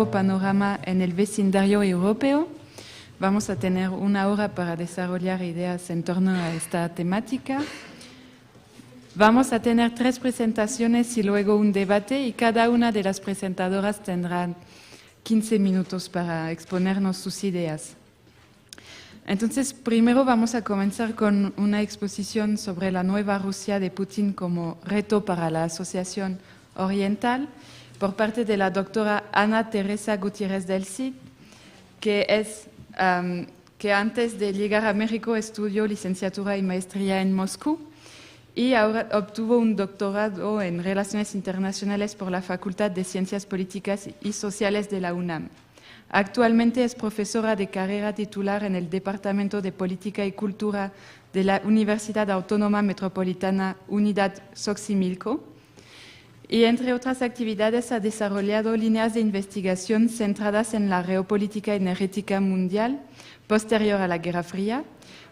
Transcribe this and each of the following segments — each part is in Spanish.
panorama en el vecindario europeo. Vamos a tener una hora para desarrollar ideas en torno a esta temática. Vamos a tener 3 presentaciones y luego un debate, y cada una de las presentadoras tendrá 15 minutos para exponernos sus ideas. Entonces, primero vamos a comenzar con una exposición sobre la nueva Rusia de Putin como reto para la Asociación Oriental, por parte de la doctora Ana Teresa Gutiérrez del Cid, que antes de llegar a México estudió licenciatura y maestría en Moscú y ahora obtuvo un doctorado en Relaciones Internacionales por la Facultad de Ciencias Políticas y Sociales de la UNAM. Actualmente es profesora de carrera titular en el Departamento de Política y Cultura de la Universidad Autónoma Metropolitana Unidad Xochimilco, y entre otras actividades ha desarrollado líneas de investigación centradas en la geopolítica energética mundial posterior a la Guerra Fría,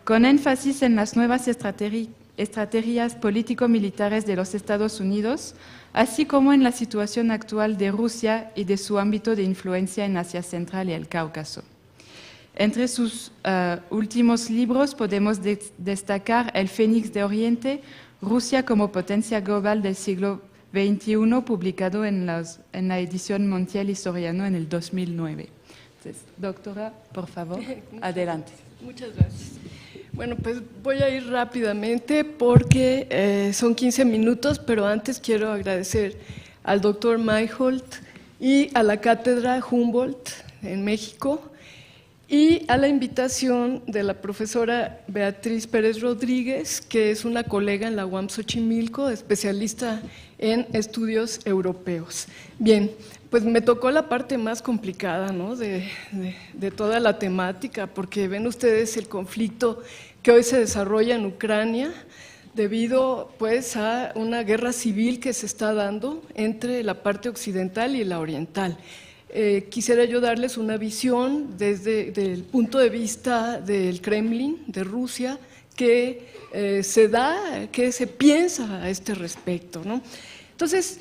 con énfasis en las nuevas estrategias político-militares de los Estados Unidos, así como en la situación actual de Rusia y de su ámbito de influencia en Asia Central y el Cáucaso. Entre sus últimos libros podemos destacar El Fénix de Oriente, Rusia como potencia global del siglo XXI, publicado en la edición Montiel y Soriano en el 2009. Entonces, doctora, por favor, adelante. Muchas gracias. Bueno, pues voy a ir rápidamente porque son 15 minutos, pero antes quiero agradecer al doctor Mayholt y a la Cátedra Humboldt en México y a la invitación de la profesora Beatriz Pérez Rodríguez, que es una colega en la UAM Xochimilco, especialista en estudios europeos. Bien, pues me tocó la parte más complicada, ¿no?, de toda la temática, porque ven ustedes el conflicto que hoy se desarrolla en Ucrania debido pues a una guerra civil que se está dando entre la parte occidental y la oriental. Quisiera yo darles una visión desde el punto de vista del Kremlin, de Rusia, que se piensa a este respecto, ¿no? Entonces,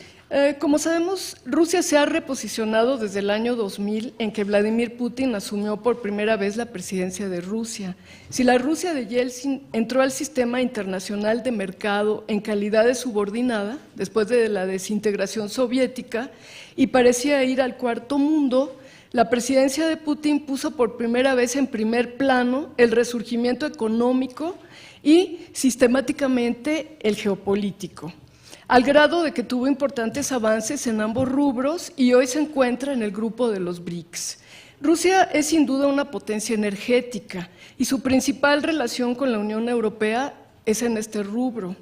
como sabemos, Rusia se ha reposicionado desde el año 2000, en que Vladimir Putin asumió por primera vez la presidencia de Rusia. Si la Rusia de Yeltsin entró al sistema internacional de mercado en calidad de subordinada, después de la desintegración soviética, y parecía ir al cuarto mundo, la presidencia de Putin puso por primera vez en primer plano el resurgimiento económico y sistemáticamente el geopolítico, al grado de que tuvo importantes avances en ambos rubros y hoy se encuentra en el grupo de los BRICS. Rusia es sin duda una potencia energética y su principal relación con la Unión Europea es en este rubro.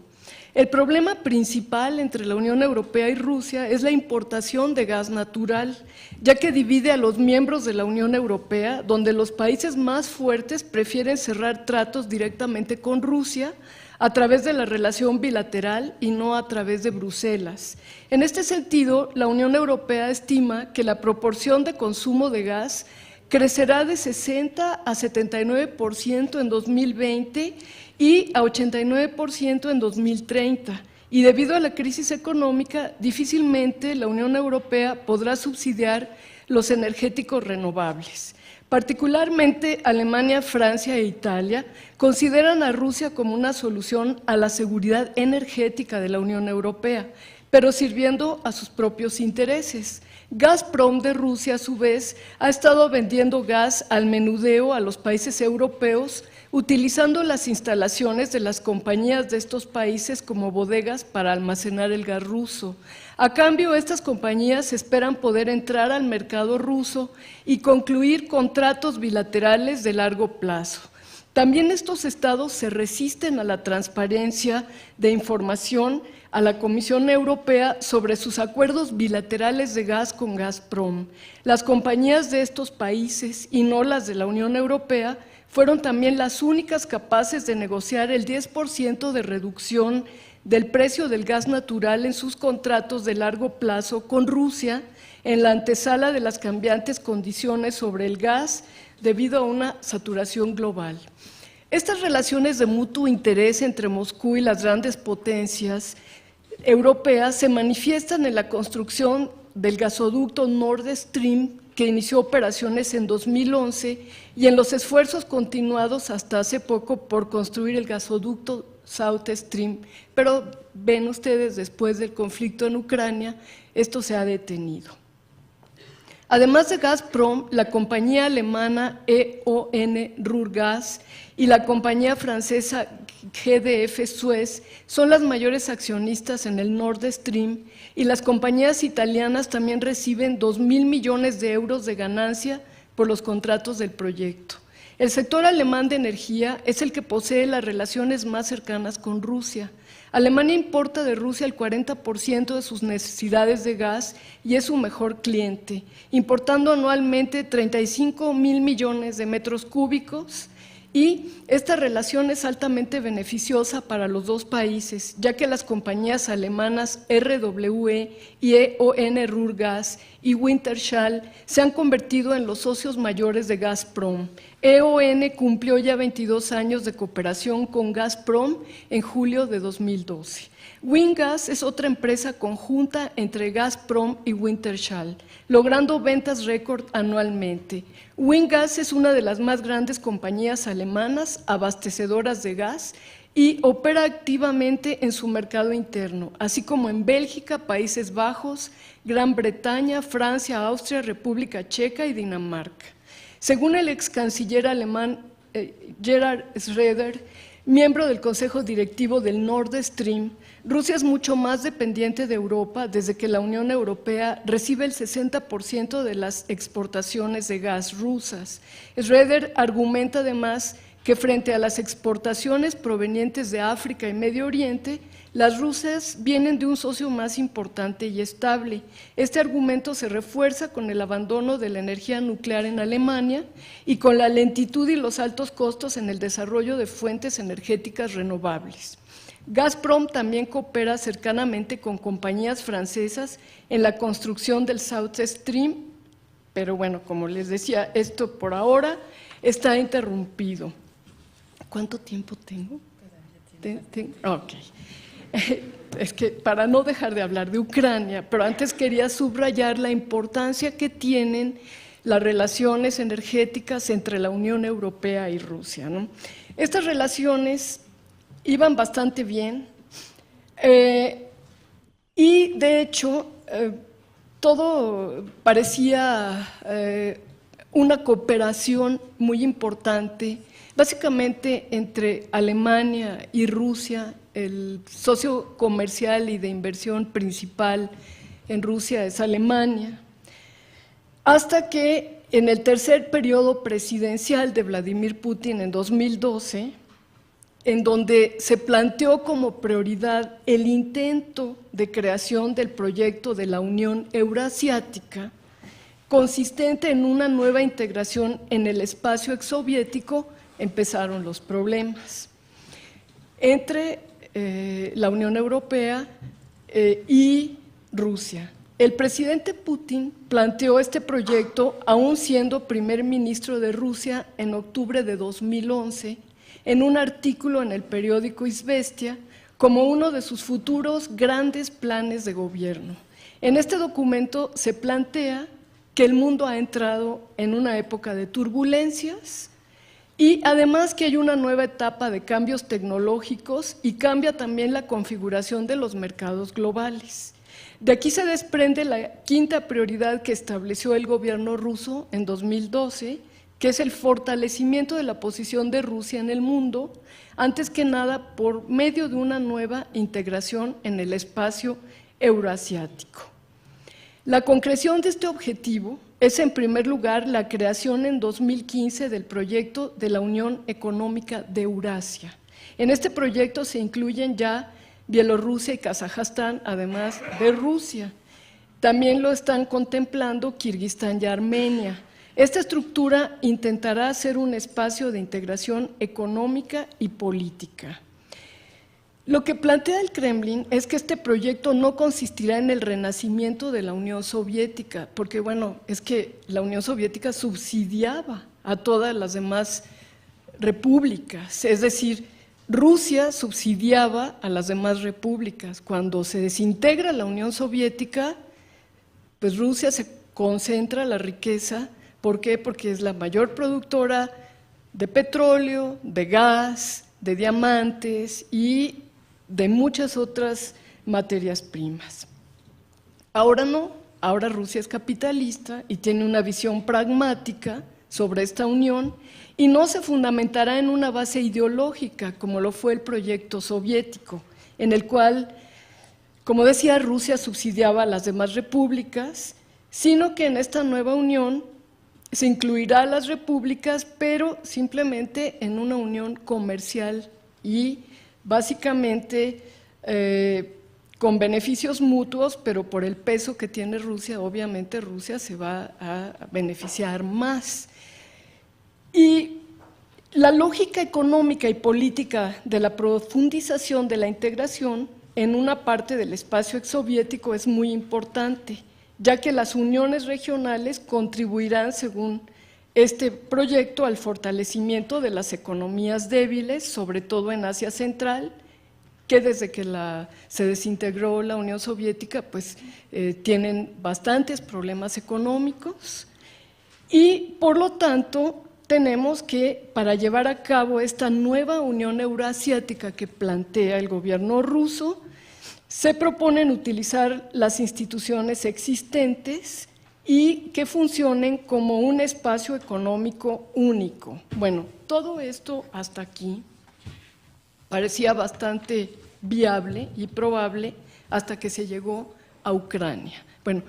El problema principal entre la Unión Europea y Rusia es la importación de gas natural, ya que divide a los miembros de la Unión Europea, donde los países más fuertes prefieren cerrar tratos directamente con Rusia a través de la relación bilateral y no a través de Bruselas. En este sentido, la Unión Europea estima que la proporción de consumo de gas crecerá de 60 a 79% en 2020 y a 89% en 2030. Y debido a la crisis económica, difícilmente la Unión Europea podrá subsidiar los energéticos renovables. Particularmente Alemania, Francia e Italia consideran a Rusia como una solución a la seguridad energética de la Unión Europea, pero sirviendo a sus propios intereses. Gazprom de Rusia, a su vez, ha estado vendiendo gas al menudeo a los países europeos, utilizando las instalaciones de las compañías de estos países como bodegas para almacenar el gas ruso. A cambio, estas compañías esperan poder entrar al mercado ruso y concluir contratos bilaterales de largo plazo. También estos estados se resisten a la transparencia de información a la Comisión Europea sobre sus acuerdos bilaterales de gas con Gazprom. Las compañías de estos países, y no las de la Unión Europea, fueron también las únicas capaces de negociar el 10% de reducción del precio del gas natural en sus contratos de largo plazo con Rusia, en la antesala de las cambiantes condiciones sobre el gas debido a una saturación global. Estas relaciones de mutuo interés entre Moscú y las grandes potencias europeas se manifiestan en la construcción del gasoducto Nord Stream, que inició operaciones en 2011, y en los esfuerzos continuados hasta hace poco por construir el gasoducto South Stream. Pero ven ustedes, después del conflicto en Ucrania, esto se ha detenido. Además de Gazprom, la compañía alemana E.ON Ruhrgas y la compañía francesa GDF Suez son las mayores accionistas en el Nord Stream, y las compañías italianas también reciben 2.000 millones de euros de ganancia por los contratos del proyecto. El sector alemán de energía es el que posee las relaciones más cercanas con Rusia. Alemania importa de Rusia el 40% de sus necesidades de gas y es su mejor cliente, importando anualmente 35.000 millones de metros cúbicos, y esta relación es altamente beneficiosa para los dos países, ya que las compañías alemanas RWE y E.ON Ruhrgas y Wintershall se han convertido en los socios mayores de Gazprom. E.ON cumplió ya 22 años de cooperación con Gazprom en julio de 2012. Wingas es otra empresa conjunta entre Gazprom y Wintershall, logrando ventas récord anualmente. Wingas es una de las más grandes compañías alemanas abastecedoras de gas y opera activamente en su mercado interno, así como en Bélgica, Países Bajos, Gran Bretaña, Francia, Austria, República Checa y Dinamarca. Según el ex canciller alemán Gerhard Schröder, miembro del Consejo Directivo del Nord Stream, Rusia es mucho más dependiente de Europa desde que la Unión Europea recibe el 60% de las exportaciones de gas rusas. Schröder argumenta además que frente a las exportaciones provenientes de África y Medio Oriente, las rusas vienen de un socio más importante y estable. Este argumento se refuerza con el abandono de la energía nuclear en Alemania y con la lentitud y los altos costos en el desarrollo de fuentes energéticas renovables. Gazprom también coopera cercanamente con compañías francesas en la construcción del South Stream, pero bueno, como les decía, esto por ahora está interrumpido. ¿Cuánto tiempo tengo? Ok. Es que para no dejar de hablar de Ucrania, pero antes quería subrayar la importancia que tienen las relaciones energéticas entre la Unión Europea y Rusia, ¿no? Estas relaciones iban bastante bien y de hecho todo parecía una cooperación muy importante, básicamente entre Alemania y Rusia. El socio comercial y de inversión principal en Rusia es Alemania, hasta que en el tercer periodo presidencial de Vladimir Putin en 2012, en donde se planteó como prioridad el intento de creación del proyecto de la Unión Eurasiática, consistente en una nueva integración en el espacio exsoviético, empezaron los problemas entre la Unión Europea y Rusia. El presidente Putin planteó este proyecto aún siendo primer ministro de Rusia en octubre de 2011 en un artículo en el periódico Izvestia como uno de sus futuros grandes planes de gobierno. En este documento se plantea que el mundo ha entrado en una época de turbulencias y además que hay una nueva etapa de cambios tecnológicos y cambia también la configuración de los mercados globales. De aquí se desprende la quinta prioridad que estableció el gobierno ruso en 2012, que es el fortalecimiento de la posición de Rusia en el mundo, antes que nada por medio de una nueva integración en el espacio euroasiático. La concreción de este objetivo es, en primer lugar, la creación en 2015 del proyecto de la Unión Económica de Eurasia. En este proyecto se incluyen ya Bielorrusia y Kazajstán, además de Rusia. También lo están contemplando Kirguistán y Armenia. Esta estructura intentará ser un espacio de integración económica y política. Lo que plantea el Kremlin es que este proyecto no consistirá en el renacimiento de la Unión Soviética, porque bueno, es que la Unión Soviética subsidiaba a todas las demás repúblicas, es decir, Rusia subsidiaba a las demás repúblicas. Cuando se desintegra la Unión Soviética, pues Rusia se concentra la riqueza. ¿Por qué? Porque es la mayor productora de petróleo, de gas, de diamantes y de muchas otras materias primas. Ahora no, ahora Rusia es capitalista y tiene una visión pragmática sobre esta unión y no se fundamentará en una base ideológica como lo fue el proyecto soviético, en el cual, como decía, Rusia subsidiaba a las demás repúblicas, sino que en esta nueva unión se incluirá a las repúblicas, pero simplemente en una unión comercial y básicamente con beneficios mutuos, pero por el peso que tiene Rusia, obviamente Rusia se va a beneficiar más. Y la lógica económica y política de la profundización de la integración en una parte del espacio exsoviético es muy importante, ya que las uniones regionales contribuirán, según este proyecto, al fortalecimiento de las economías débiles, sobre todo en Asia Central, que desde que se desintegró la Unión Soviética, pues tienen bastantes problemas económicos y, por lo tanto, tenemos que, para llevar a cabo esta nueva Unión Euroasiática que plantea el gobierno ruso, se proponen utilizar las instituciones existentes y que funcionen como un espacio económico único. Bueno, todo esto hasta aquí parecía bastante viable y probable hasta que se llegó a Ucrania. Bueno,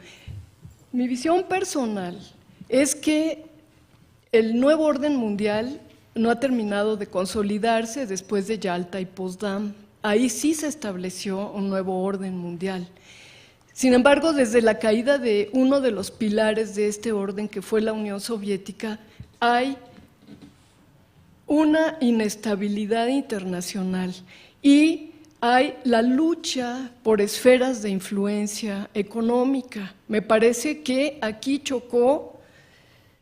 mi visión personal es que el nuevo orden mundial no ha terminado de consolidarse después de Yalta y Potsdam. Ahí sí se estableció un nuevo orden mundial. Sin embargo, desde la caída de uno de los pilares de este orden, que fue la Unión Soviética, hay una inestabilidad internacional y hay la lucha por esferas de influencia económica. Me parece que aquí chocó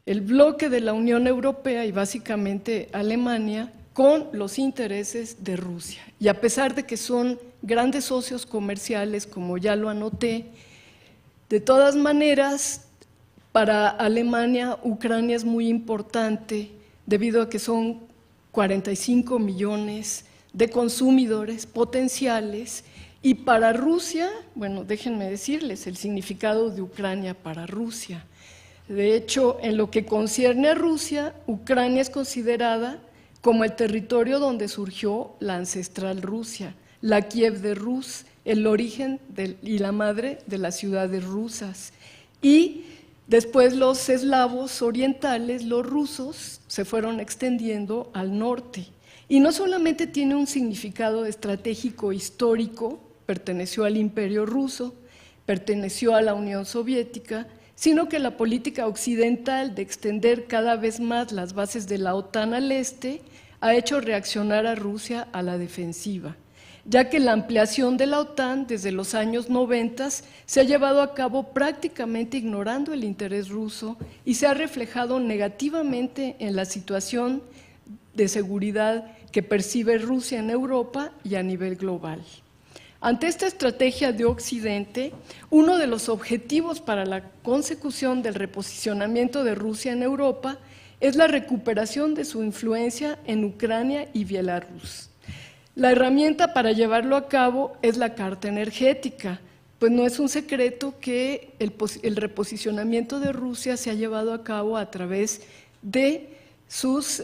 el bloque de la Unión Europea y básicamente Alemania con los intereses de Rusia. Y a pesar de que son grandes socios comerciales, como ya lo anoté, de todas maneras, para Alemania, Ucrania es muy importante debido a que son 45 millones de consumidores potenciales y para Rusia, bueno, déjenme decirles el significado de Ucrania para Rusia. De hecho, en lo que concierne a Rusia, Ucrania es considerada como el territorio donde surgió la ancestral Rusia, la Kiev de Rus, el origen y la madre de las ciudades rusas. Y después los eslavos orientales, los rusos, se fueron extendiendo al norte. Y no solamente tiene un significado estratégico histórico, perteneció al Imperio Ruso, perteneció a la Unión Soviética, sino que la política occidental de extender cada vez más las bases de la OTAN al este ha hecho reaccionar a Rusia a la defensiva, ya que la ampliación de la OTAN desde los años 90 se ha llevado a cabo prácticamente ignorando el interés ruso y se ha reflejado negativamente en la situación de seguridad que percibe Rusia en Europa y a nivel global. Ante esta estrategia de Occidente, uno de los objetivos para la consecución del reposicionamiento de Rusia en Europa es la recuperación de su influencia en Ucrania y Bielorrusia. La herramienta para llevarlo a cabo es la Carta Energética, pues no es un secreto que el reposicionamiento de Rusia se ha llevado a cabo a través de sus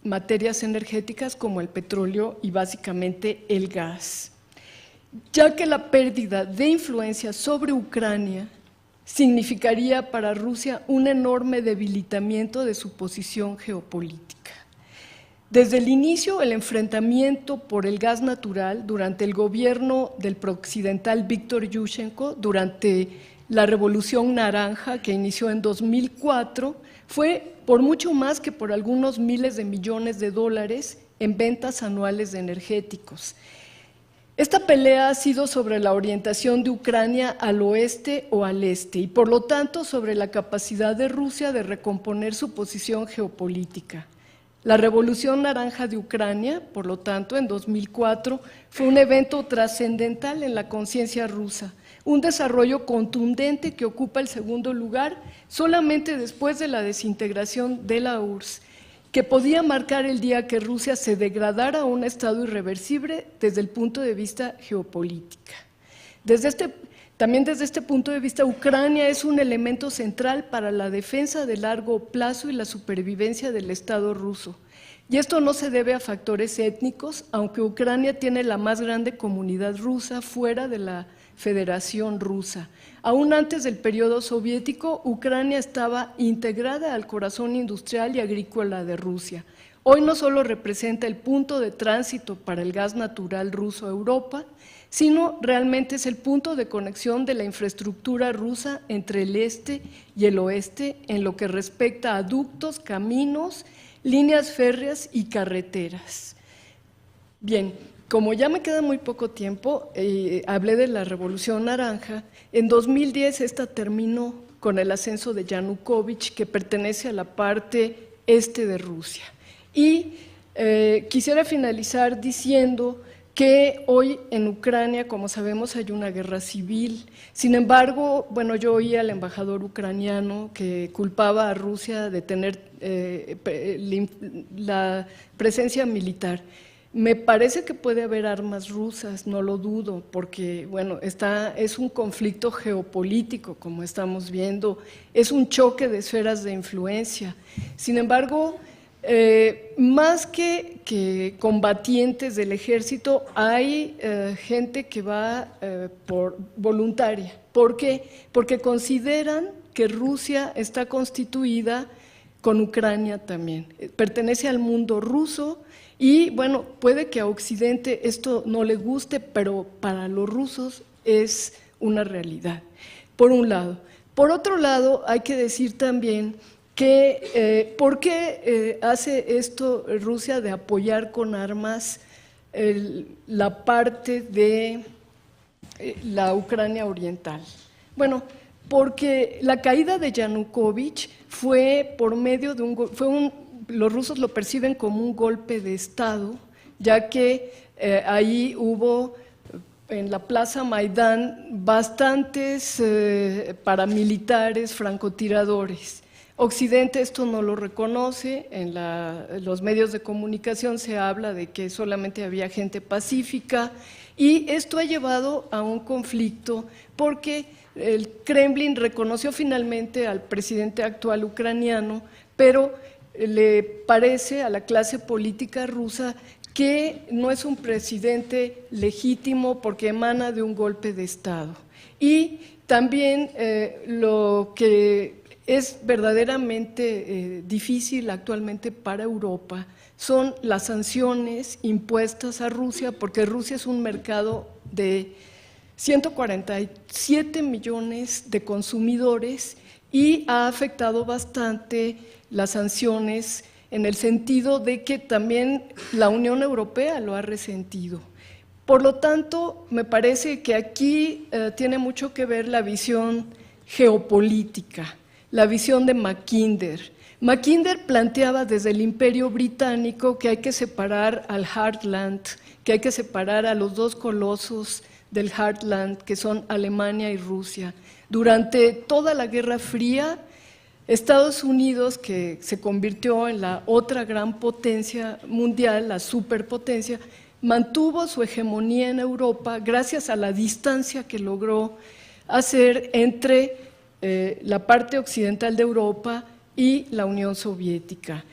materias energéticas como el petróleo y básicamente el gas, ya que la pérdida de influencia sobre Ucrania significaría para Rusia un enorme debilitamiento de su posición geopolítica. Desde el inicio, el enfrentamiento por el gas natural durante el gobierno del prooccidental Víktor Yushchenko, durante la Revolución Naranja que inició en 2004, fue por mucho más que por algunos miles de millones de dólares en ventas anuales de energéticos. Esta pelea ha sido sobre la orientación de Ucrania al oeste o al este y por lo tanto sobre la capacidad de Rusia de recomponer su posición geopolítica. La Revolución Naranja de Ucrania, por lo tanto, en 2004, fue un evento trascendental en la conciencia rusa, un desarrollo contundente que ocupa el segundo lugar solamente después de la desintegración de la URSS, que podía marcar el día que Rusia se degradara a un estado irreversible desde el punto de vista geopolítico. También desde este punto de vista, Ucrania es un elemento central para la defensa de largo plazo y la supervivencia del Estado ruso. Y esto no se debe a factores étnicos, aunque Ucrania tiene la más grande comunidad rusa fuera de la Federación Rusa. Aún antes del periodo soviético, Ucrania estaba integrada al corazón industrial y agrícola de Rusia. Hoy no solo representa el punto de tránsito para el gas natural ruso a Europa, sino realmente es el punto de conexión de la infraestructura rusa entre el este y el oeste en lo que respecta a ductos, caminos, líneas férreas y carreteras. Bien, como ya me queda muy poco tiempo, hablé de la Revolución Naranja. En 2010 esta terminó con el ascenso de Yanukovych, que pertenece a la parte este de Rusia. Y quisiera finalizar diciendo que hoy en Ucrania, como sabemos, hay una guerra civil. Sin embargo, bueno, yo oí al embajador ucraniano que culpaba a Rusia de tener la presencia militar. Me parece que puede haber armas rusas, no lo dudo, porque bueno, es un conflicto geopolítico, como estamos viendo, es un choque de esferas de influencia. Sin embargo, más que combatientes del ejército, hay gente que va por voluntaria. ¿Por qué? Porque consideran que Rusia está constituida con Ucrania también, pertenece al mundo ruso. Y bueno, puede que a Occidente esto no le guste, pero para los rusos es una realidad, por un lado. Por otro lado, hay que decir también que ¿por qué hace esto Rusia de apoyar con armas la parte de la Ucrania oriental? Bueno, porque la caída de Yanukovych fue por medio de los rusos lo perciben como un golpe de Estado, ya que ahí hubo en la Plaza Maidán bastantes paramilitares, francotiradores. Occidente esto no lo reconoce, en los medios de comunicación se habla de que solamente había gente pacífica, y esto ha llevado a un conflicto porque el Kremlin reconoció finalmente al presidente actual ucraniano, pero le parece a la clase política rusa que no es un presidente legítimo porque emana de un golpe de Estado. Y también lo que es verdaderamente difícil actualmente para Europa son las sanciones impuestas a Rusia, porque Rusia es un mercado de 147 millones de consumidores y ha afectado bastante las sanciones en el sentido de que también la Unión Europea lo ha resentido. Por lo tanto, me parece que aquí tiene mucho que ver la visión geopolítica, la visión de Mackinder. Mackinder planteaba desde el Imperio Británico que hay que separar al Heartland, que hay que separar a los dos colosos del Heartland, que son Alemania y Rusia. Durante toda la Guerra Fría, Estados Unidos, que se convirtió en la otra gran potencia mundial, la superpotencia, mantuvo su hegemonía en Europa gracias a la distancia que logró hacer entre la parte occidental de Europa y la Unión Soviética.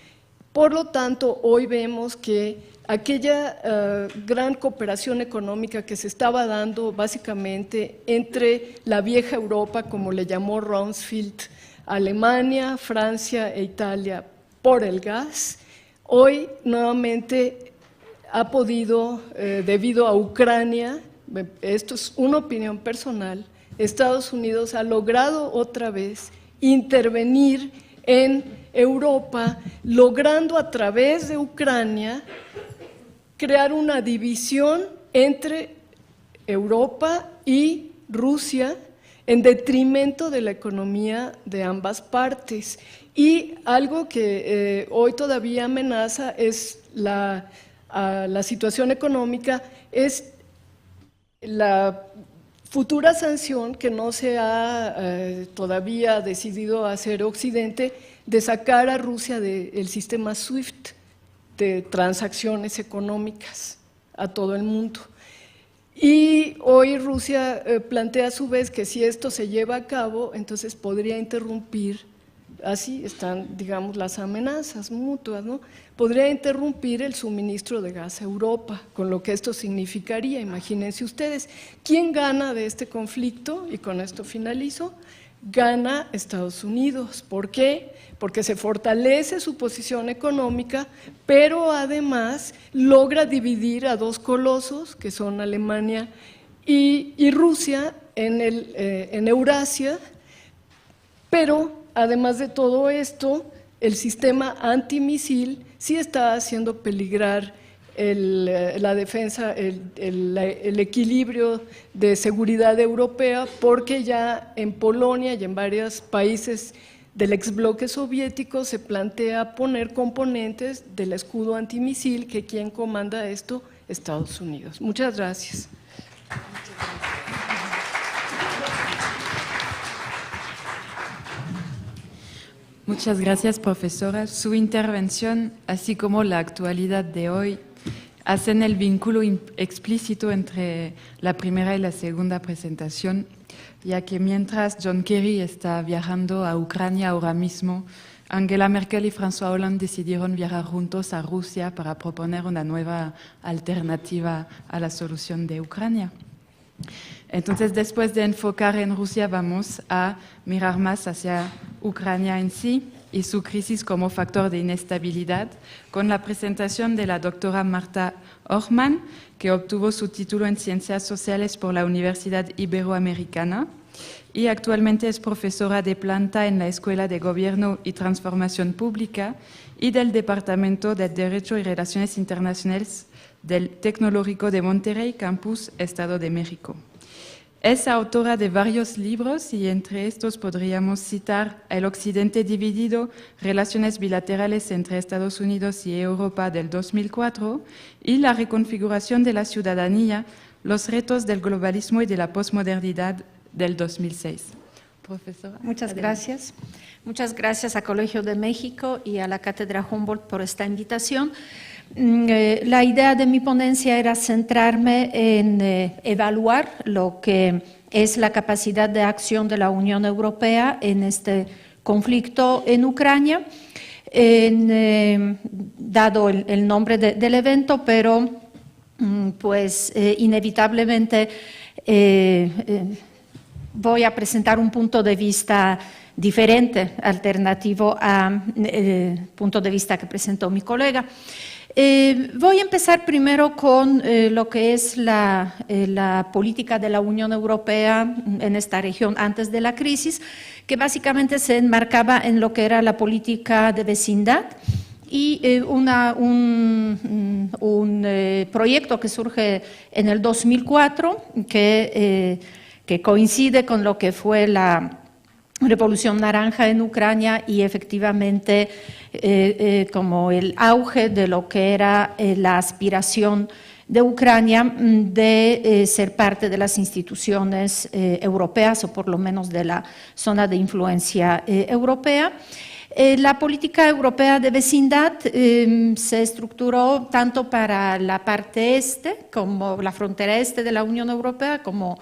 Por lo tanto, hoy vemos que aquella gran cooperación económica que se estaba dando básicamente entre la vieja Europa, como le llamó Rumsfeld, Alemania, Francia e Italia por el gas, hoy nuevamente ha podido, debido a Ucrania, esto es una opinión personal, Estados Unidos ha logrado otra vez intervenir en Europa, logrando a través de Ucrania crear una división entre Europa y Rusia, en detrimento de la economía de ambas partes. Y algo que hoy todavía amenaza es la situación económica, es la futura sanción que no se ha todavía decidido hacer Occidente, de sacar a Rusia del sistema SWIFT de transacciones económicas a todo el mundo. Y hoy Rusia plantea a su vez que si esto se lleva a cabo, entonces podría interrumpir, así están, digamos, las amenazas mutuas, ¿no? Podría interrumpir el suministro de gas a Europa, con lo que esto significaría. Imagínense ustedes, ¿quién gana de este conflicto? Y con esto finalizo. Gana Estados Unidos. ¿Por qué? Porque se fortalece su posición económica, pero además logra dividir a dos colosos, que son Alemania y Rusia, en Eurasia, pero además de todo esto, el sistema antimisil sí está haciendo peligrar la defensa, el equilibrio de seguridad europea, porque ya en Polonia y en varios países del exbloque soviético se plantea poner componentes del escudo antimisil, que quien comanda esto, Estados Unidos. Muchas gracias. Muchas gracias, profesora. Su intervención, así como la actualidad de hoy, hacen el vínculo explícito entre la primera y la segunda presentación, ya que mientras John Kerry está viajando a Ucrania ahora mismo, Angela Merkel y François Hollande decidieron viajar juntos a Rusia para proponer una nueva alternativa a la solución de Ucrania. Entonces, después de enfocar en Rusia, vamos a mirar más hacia Ucrania en sí y su crisis como factor de inestabilidad, con la presentación de la doctora Marta Orman, que obtuvo su título en Ciencias Sociales por la Universidad Iberoamericana y actualmente es profesora de planta en la Escuela de Gobierno y Transformación Pública y del Departamento de Derecho y Relaciones Internacionales del Tecnológico de Monterrey, Campus Estado de México. Es autora de varios libros y entre estos podríamos citar El Occidente dividido, Relaciones bilaterales entre Estados Unidos y Europa del 2004 y La reconfiguración de la ciudadanía, los retos del globalismo y de la posmodernidad del 2006. Profesora. Muchas gracias. Muchas gracias a Colegio de México y a la Cátedra Humboldt por esta invitación. La idea de mi ponencia era centrarme en evaluar lo que es la capacidad de acción de la Unión Europea en este conflicto en Ucrania, dado el nombre del evento, pero pues inevitablemente voy a presentar un punto de vista diferente, alternativo al punto de vista que presentó mi colega. Voy a empezar primero con lo que es la política de la Unión Europea en esta región antes de la crisis, que básicamente se enmarcaba en lo que era la política de vecindad y un proyecto que surge en el 2004, que coincide con lo que fue la Revolución Naranja en Ucrania y efectivamente como el auge de lo que era la aspiración de Ucrania de ser parte de las instituciones europeas o por lo menos de la zona de influencia europea. La política europea de vecindad se estructuró tanto para la parte este, como la frontera este de la Unión Europea, como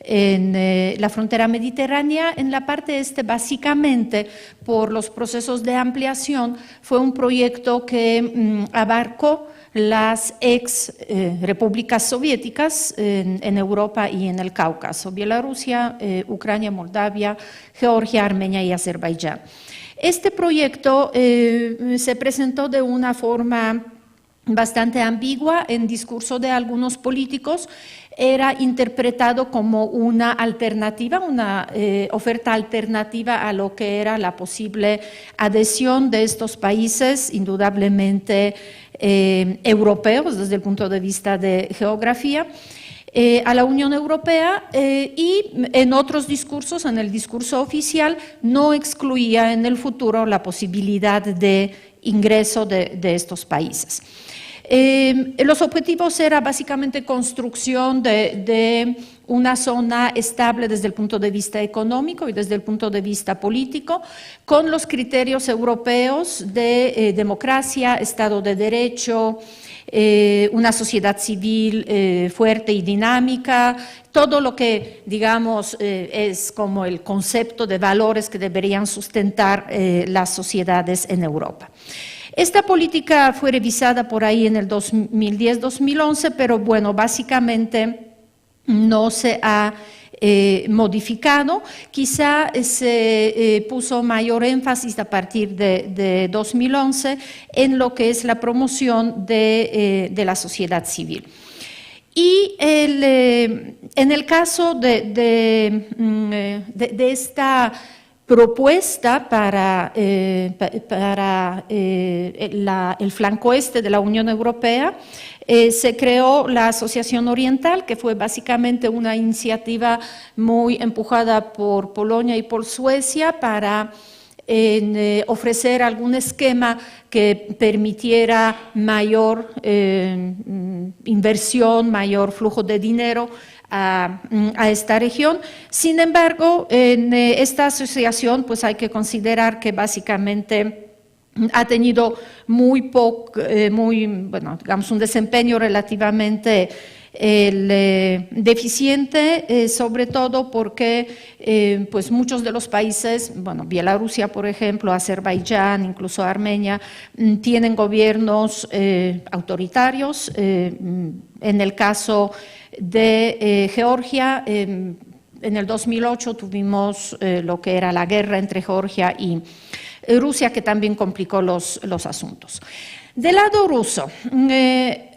en la frontera mediterránea. En la parte este, básicamente, por los procesos de ampliación, fue un proyecto que abarcó las ex repúblicas soviéticas en Europa y en el Cáucaso: Bielorrusia, Ucrania, Moldavia, Georgia, Armenia y Azerbaiyán. Este proyecto se presentó de una forma bastante ambigua en discurso de algunos políticos. Era interpretado como una alternativa, una oferta alternativa a lo que era la posible adhesión de estos países, indudablemente europeos desde el punto de vista de geografía, a la Unión Europea, y en otros discursos, en el discurso oficial, no excluía en el futuro la posibilidad de ingreso de estos países. Los objetivos era básicamente construcción de una zona estable desde el punto de vista económico y desde el punto de vista político, con los criterios europeos de democracia, Estado de Derecho, una sociedad civil fuerte y dinámica, todo lo que, digamos, es como el concepto de valores que deberían sustentar las sociedades en Europa. Esta política fue revisada por ahí en el 2010-2011, pero bueno, básicamente no se ha modificado. Quizá se puso mayor énfasis a partir de 2011 en lo que es la promoción de la sociedad civil. Y en el caso de esta propuesta para el flanco este de la Unión Europea, se creó la Asociación Oriental, que fue básicamente una iniciativa muy empujada por Polonia y por Suecia para ofrecer algún esquema que permitiera mayor inversión, mayor flujo de dinero a esta región. Sin embargo, en esta asociación pues hay que considerar que básicamente ha tenido digamos, un desempeño relativamente deficiente, sobre todo porque pues muchos de los países, bueno, Bielorrusia, por ejemplo, Azerbaiyán, incluso Armenia, tienen gobiernos autoritarios. En el caso de Georgia, en el 2008 tuvimos lo que era la guerra entre Georgia y Rusia, que también complicó los asuntos. Del lado ruso,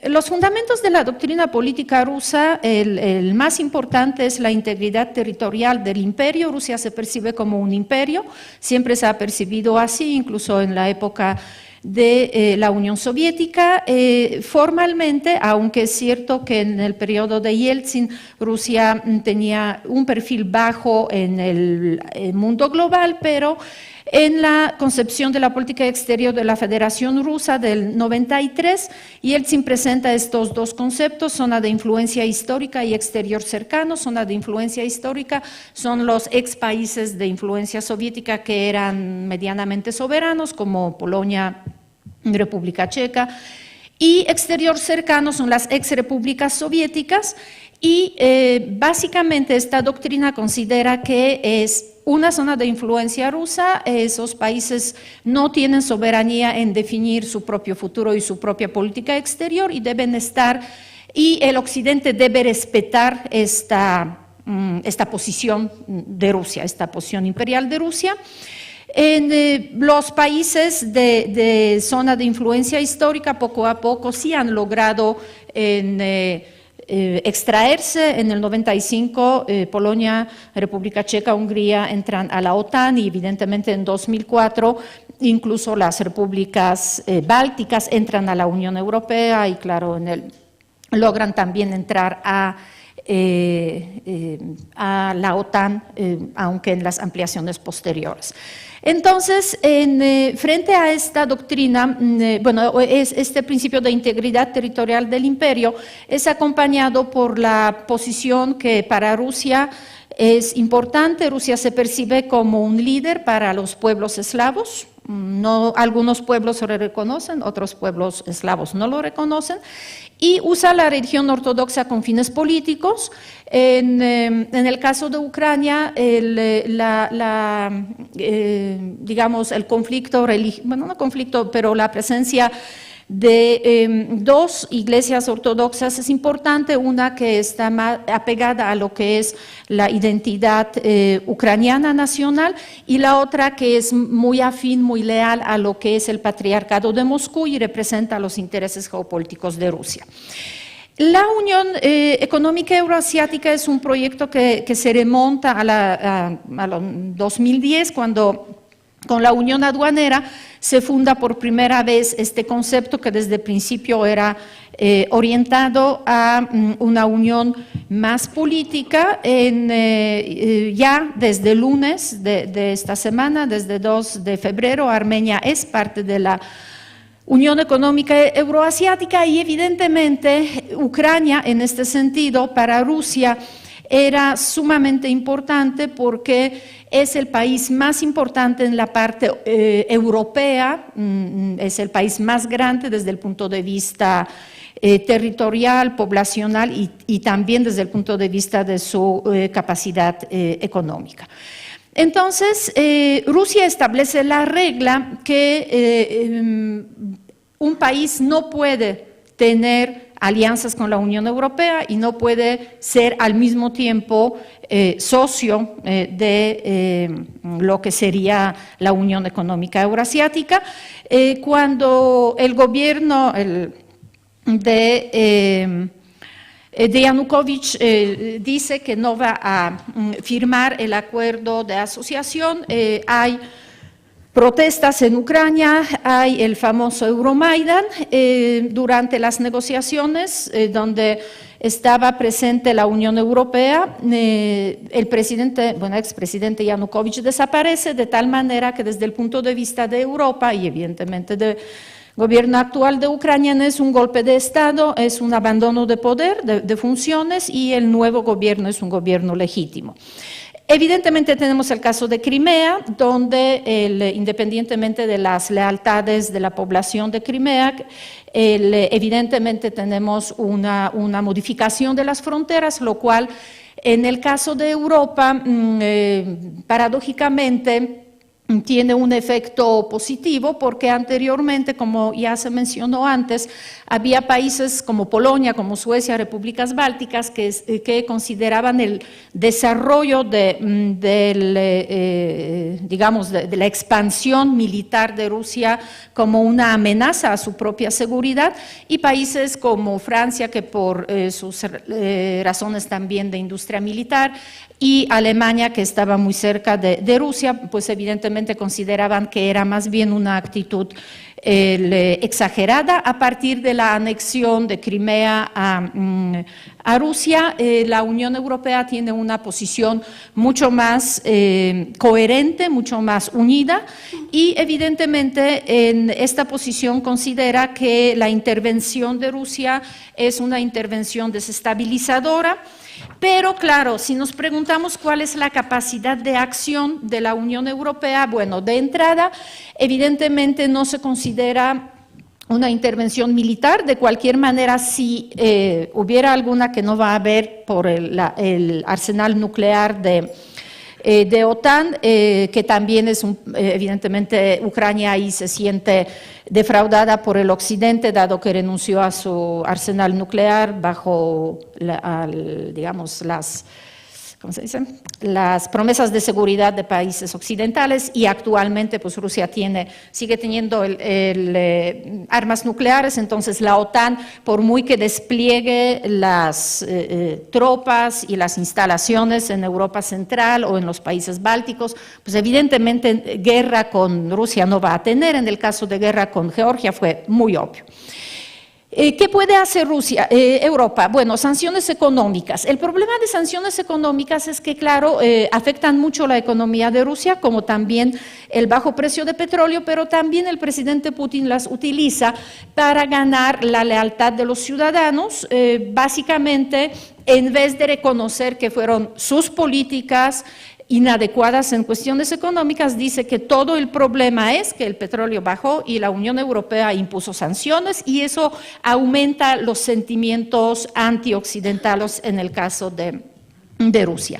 los fundamentos de la doctrina política rusa, el más importante es la integridad territorial del imperio. Rusia se percibe como un imperio, siempre se ha percibido así, incluso en la época de la Unión Soviética. Formalmente, aunque es cierto que en el periodo de Yeltsin Rusia tenía un perfil bajo en el mundo global, pero en la concepción de la política exterior de la Federación Rusa del 93, Yeltsin presenta estos dos conceptos: zona de influencia histórica y exterior cercano. Zona de influencia histórica son los ex países de influencia soviética que eran medianamente soberanos, como Polonia, República Checa, y exterior cercano son las ex repúblicas soviéticas. Y básicamente esta doctrina considera que es una zona de influencia rusa. Esos países no tienen soberanía en definir su propio futuro y su propia política exterior y deben estar, y el Occidente debe respetar esta posición de Rusia, esta posición imperial de Rusia. En los países de zona de influencia histórica, poco a poco sí han logrado extraerse. En el 95 Polonia, República Checa, Hungría entran a la OTAN, y evidentemente en 2004 incluso las repúblicas bálticas entran a la Unión Europea, y claro, logran también entrar a la OTAN, aunque en las ampliaciones posteriores. Entonces, frente a esta doctrina, este principio de integridad territorial del imperio es acompañado por la posición que para Rusia es importante. Rusia se percibe como un líder para los pueblos eslavos. No, algunos pueblos lo reconocen, otros pueblos eslavos no lo reconocen, y usa la religión ortodoxa con fines políticos. En el caso de Ucrania, digamos, el conflicto religioso, bueno, no conflicto, pero la presencia de dos iglesias ortodoxas es importante, una que está más apegada a lo que es la identidad ucraniana nacional, y la otra que es muy afín, muy leal a lo que es el patriarcado de Moscú y representa los intereses geopolíticos de Rusia. La Unión Económica Euroasiática es un proyecto que se remonta a 2010, cuando con la Unión Aduanera se funda por primera vez este concepto, que desde el principio era orientado a una unión más política. Ya desde el lunes de esta semana, desde 2 de febrero, Armenia es parte de la Unión Económica Euroasiática, y evidentemente Ucrania, en este sentido, para Rusia era sumamente importante porque es el país más importante en la parte europea, es el país más grande desde el punto de vista territorial, poblacional y también desde el punto de vista de su capacidad económica. Entonces, Rusia establece la regla que un país no puede tener alianzas con la Unión Europea y no puede ser al mismo tiempo socio de lo que sería la Unión Económica Euroasiática. Cuando el gobierno de Yanukovych dice que no va a firmar el acuerdo de asociación, hay protestas en Ucrania, hay el famoso Euromaidan durante las negociaciones donde estaba presente la Unión Europea. El presidente, expresidente Yanukovych desaparece de tal manera que desde el punto de vista de Europa y evidentemente del gobierno actual de Ucrania no es un golpe de Estado, es un abandono de poder, de funciones, y el nuevo gobierno es un gobierno legítimo. Evidentemente tenemos el caso de Crimea, donde independientemente de las lealtades de la población de Crimea, evidentemente tenemos una modificación de las fronteras, lo cual en el caso de Europa, paradójicamente, tiene un efecto positivo porque anteriormente, como ya se mencionó antes, había países como Polonia, como Suecia, repúblicas bálticas que consideraban el desarrollo de la expansión militar de Rusia como una amenaza a su propia seguridad, y países como Francia, que por sus razones también de industria militar, y Alemania, que estaba muy cerca de Rusia, pues evidentemente consideraban que era más bien una actitud exagerada. A partir de la anexión de Crimea a Rusia, la Unión Europea tiene una posición mucho más coherente, mucho más unida, y evidentemente en esta posición considera que la intervención de Rusia es una intervención desestabilizadora. Pero claro, si nos preguntamos cuál es la capacidad de acción de la Unión Europea, bueno, de entrada, evidentemente no se considera una intervención militar. De cualquier manera, si hubiera alguna, que no va a haber por el arsenal nuclear de OTAN, que también es evidentemente Ucrania ahí se siente defraudada por el occidente, dado que renunció a su arsenal nuclear bajo las promesas de seguridad de países occidentales, y actualmente pues Rusia sigue teniendo armas nucleares. Entonces la OTAN, por muy que despliegue las tropas y las instalaciones en Europa Central o en los países bálticos, pues evidentemente guerra con Rusia no va a tener. En el caso de guerra con Georgia fue muy obvio. ¿Qué puede hacer Europa? Bueno, sanciones económicas. El problema de sanciones económicas es que, claro, afectan mucho la economía de Rusia, como también el bajo precio de petróleo, pero también el presidente Putin las utiliza para ganar la lealtad de los ciudadanos, básicamente en vez de reconocer que fueron sus políticas inadecuadas en cuestiones económicas, dice que todo el problema es que el petróleo bajó y la Unión Europea impuso sanciones, y eso aumenta los sentimientos antioccidentales en el caso de Rusia.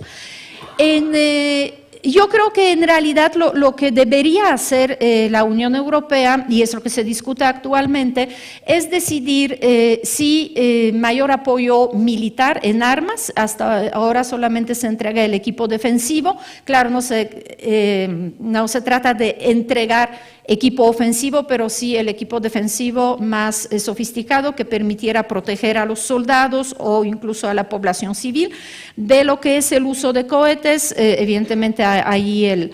Yo creo que en realidad lo que debería hacer la Unión Europea, y es lo que se discute actualmente, es decidir si mayor apoyo militar en armas. Hasta ahora solamente se entrega el equipo defensivo. Claro, no se trata de entregar equipo ofensivo, pero sí el equipo defensivo más sofisticado, que permitiera proteger a los soldados o incluso a la población civil de lo que es el uso de cohetes. Evidentemente ahí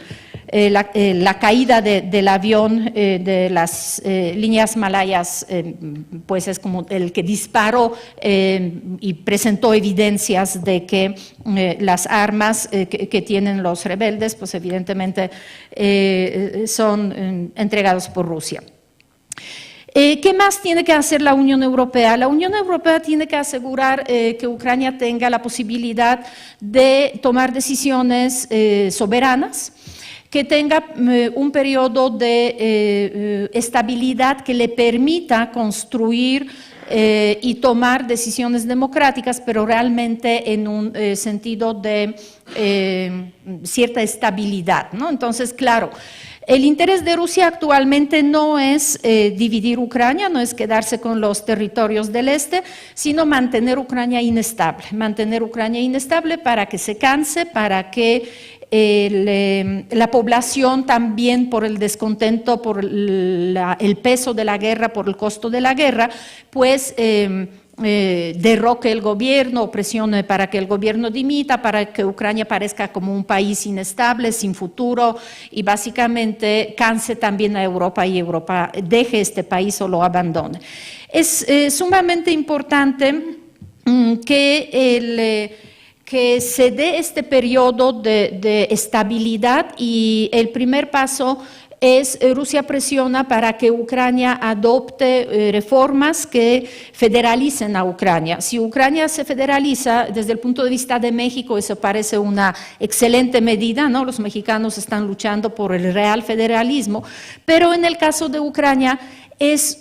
la caída del avión de las líneas malayas, pues es como el que disparó y presentó evidencias de que las armas que tienen los rebeldes, pues evidentemente son entregados por Rusia. ¿Qué más tiene que hacer la Unión Europea? La Unión Europea tiene que asegurar que Ucrania tenga la posibilidad de tomar decisiones soberanas, que tenga un periodo de estabilidad que le permita construir y tomar decisiones democráticas, pero realmente en un sentido de cierta estabilidad, ¿no? Entonces, claro, el interés de Rusia actualmente no es dividir Ucrania, no es quedarse con los territorios del este, sino mantener Ucrania inestable para que se canse, para que la población también por el descontento, por el peso de la guerra, por el costo de la guerra, pues derroque el gobierno, presione para que el gobierno dimita, para que Ucrania parezca como un país inestable, sin futuro, y básicamente canse también a Europa y Europa deje este país o lo abandone. Es sumamente importante que se dé este periodo de estabilidad, y el primer paso es Rusia presiona para que Ucrania adopte reformas que federalicen a Ucrania. Si Ucrania se federaliza, desde el punto de vista de México, eso parece una excelente medida, ¿no? Los mexicanos están luchando por el real federalismo, pero en el caso de Ucrania es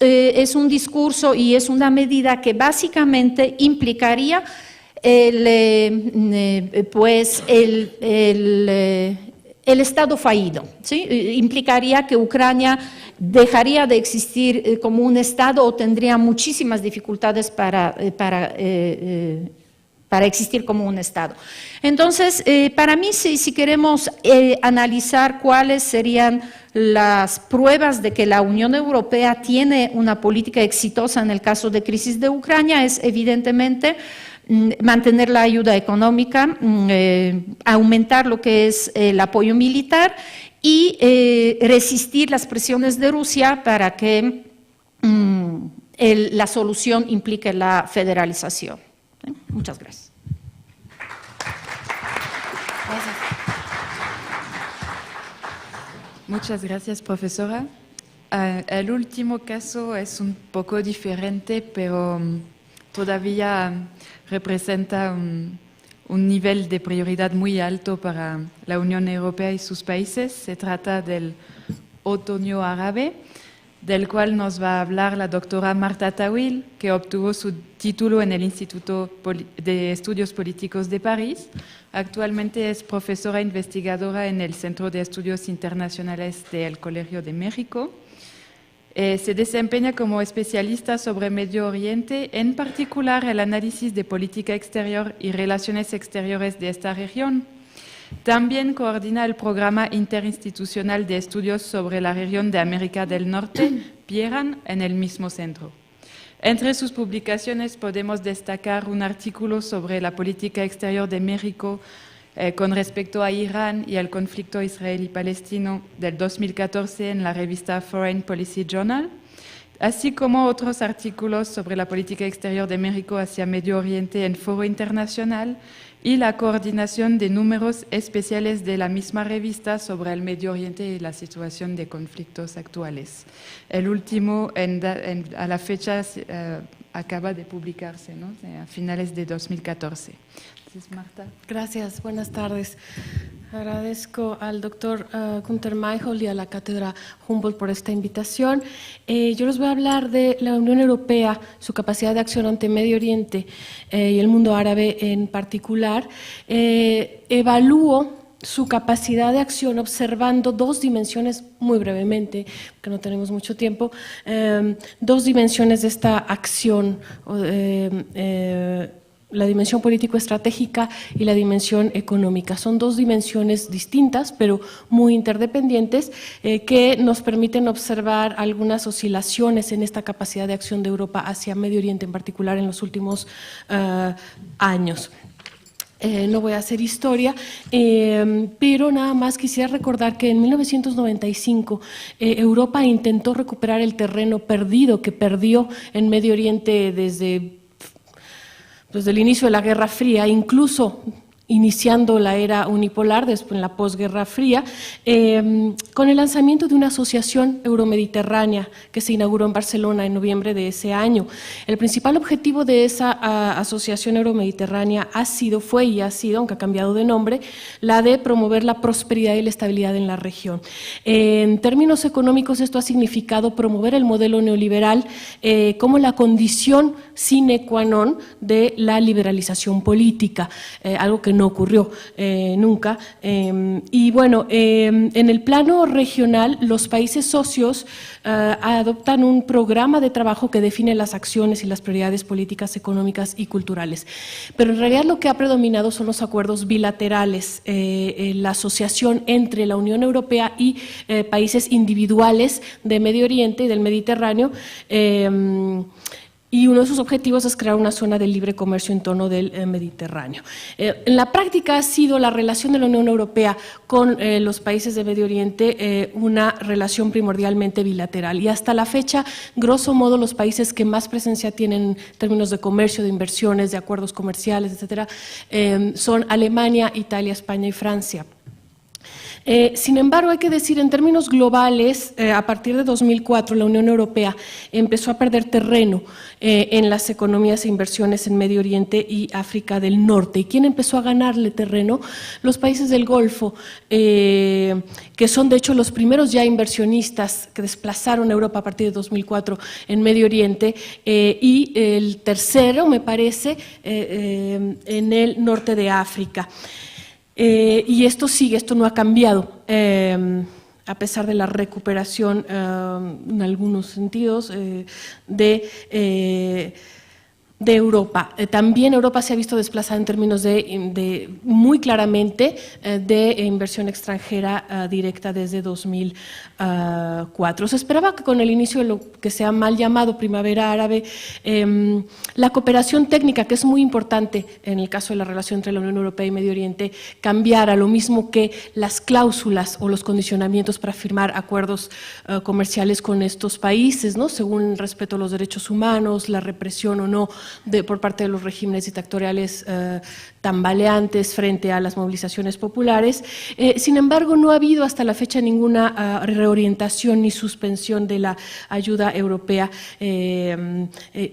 un discurso y es una medida que básicamente implicaría el Estado fallido, ¿sí? Implicaría que Ucrania dejaría de existir como un Estado o tendría muchísimas dificultades para existir como un Estado. Entonces, para mí, si queremos analizar cuáles serían las pruebas de que la Unión Europea tiene una política exitosa en el caso de crisis de Ucrania, es evidentemente mantener la ayuda económica, aumentar lo que es el apoyo militar y resistir las presiones de Rusia para que la solución implique la federalización. Muchas gracias. Muchas gracias, profesora. El último caso es un poco diferente, pero todavía representa un nivel de prioridad muy alto para la Unión Europea y sus países. Se trata del otoño árabe, del cual nos va a hablar la doctora Marta Tawil, que obtuvo su título en el Instituto de Estudios Políticos de París. Actualmente es profesora investigadora en el Centro de Estudios Internacionales del Colegio de México. Se desempeña como especialista sobre Medio Oriente, en particular el análisis de política exterior y relaciones exteriores de esta región. También coordina el programa interinstitucional de estudios sobre la región de América del Norte, PIERAN, en el mismo centro. Entre sus publicaciones podemos destacar un artículo sobre la política exterior de México con respecto a Irán y al conflicto israelí-palestino del 2014 en la revista Foreign Policy Journal, así como otros artículos sobre la política exterior de México hacia Medio Oriente en Foro Internacional y la coordinación de números especiales de la misma revista sobre el Medio Oriente y la situación de conflictos actuales. El último, a la fecha, acaba de publicarse, ¿no? A finales de 2014. Entonces, Marta. Gracias, buenas tardes. Agradezco al doctor Günter Mayholt y a la Cátedra Humboldt por esta invitación. Yo les voy a hablar de la Unión Europea, su capacidad de acción ante Medio Oriente y el mundo árabe en particular. Evalúo su capacidad de acción observando dos dimensiones, muy brevemente, porque no tenemos mucho tiempo, dos dimensiones de esta acción, la dimensión político-estratégica y la dimensión económica. Son dos dimensiones distintas, pero muy interdependientes, que nos permiten observar algunas oscilaciones en esta capacidad de acción de Europa hacia Medio Oriente, en particular en los últimos años. No voy a hacer historia, pero nada más quisiera recordar que en 1995 Europa intentó recuperar el terreno perdido que perdió en Medio Oriente desde el inicio de la Guerra Fría, incluso iniciando la era unipolar, después en la posguerra fría, con el lanzamiento de una asociación euromediterránea que se inauguró en Barcelona en noviembre de ese año. El principal objetivo de esa asociación euromediterránea fue y ha sido, aunque ha cambiado de nombre, la de promover la prosperidad y la estabilidad en la región. En términos económicos, esto ha significado promover el modelo neoliberal como la condición sine qua non de la liberalización política, algo que no ocurrió nunca. Y bueno, en el plano regional, los países socios adoptan un programa de trabajo que define las acciones y las prioridades políticas, económicas y culturales. Pero en realidad lo que ha predominado son los acuerdos bilaterales, la asociación entre la Unión Europea y países individuales de Medio Oriente y del Mediterráneo, y uno de sus objetivos es crear una zona de libre comercio en torno del Mediterráneo. En la práctica ha sido la relación de la Unión Europea con los países de Medio Oriente una relación primordialmente bilateral, y hasta la fecha, grosso modo, los países que más presencia tienen en términos de comercio, de inversiones, de acuerdos comerciales, etcétera, son Alemania, Italia, España y Francia. Sin embargo, hay que decir, en términos globales, a partir de 2004, la Unión Europea empezó a perder terreno en las economías e inversiones en Medio Oriente y África del Norte. ¿Y quién empezó a ganarle terreno? Los países del Golfo, que son de hecho los primeros ya inversionistas que desplazaron a Europa a partir de 2004 en Medio Oriente, y el tercero, me parece, en el norte de África. Y esto sigue, esto no ha cambiado, a pesar de la recuperación en algunos sentidos de Europa. También Europa se ha visto desplazada en términos muy claramente de inversión extranjera directa desde 2004. Se esperaba que con el inicio de lo que se ha mal llamado Primavera Árabe, la cooperación técnica, que es muy importante en el caso de la relación entre la Unión Europea y Medio Oriente, cambiara, lo mismo que las cláusulas o los condicionamientos para firmar acuerdos comerciales con estos países, ¿no? Según el respeto a los derechos humanos, la represión o no por parte de los regímenes dictatoriales tambaleantes frente a las movilizaciones populares. Sin embargo, no ha habido hasta la fecha ninguna reorientación ni suspensión de la ayuda europea,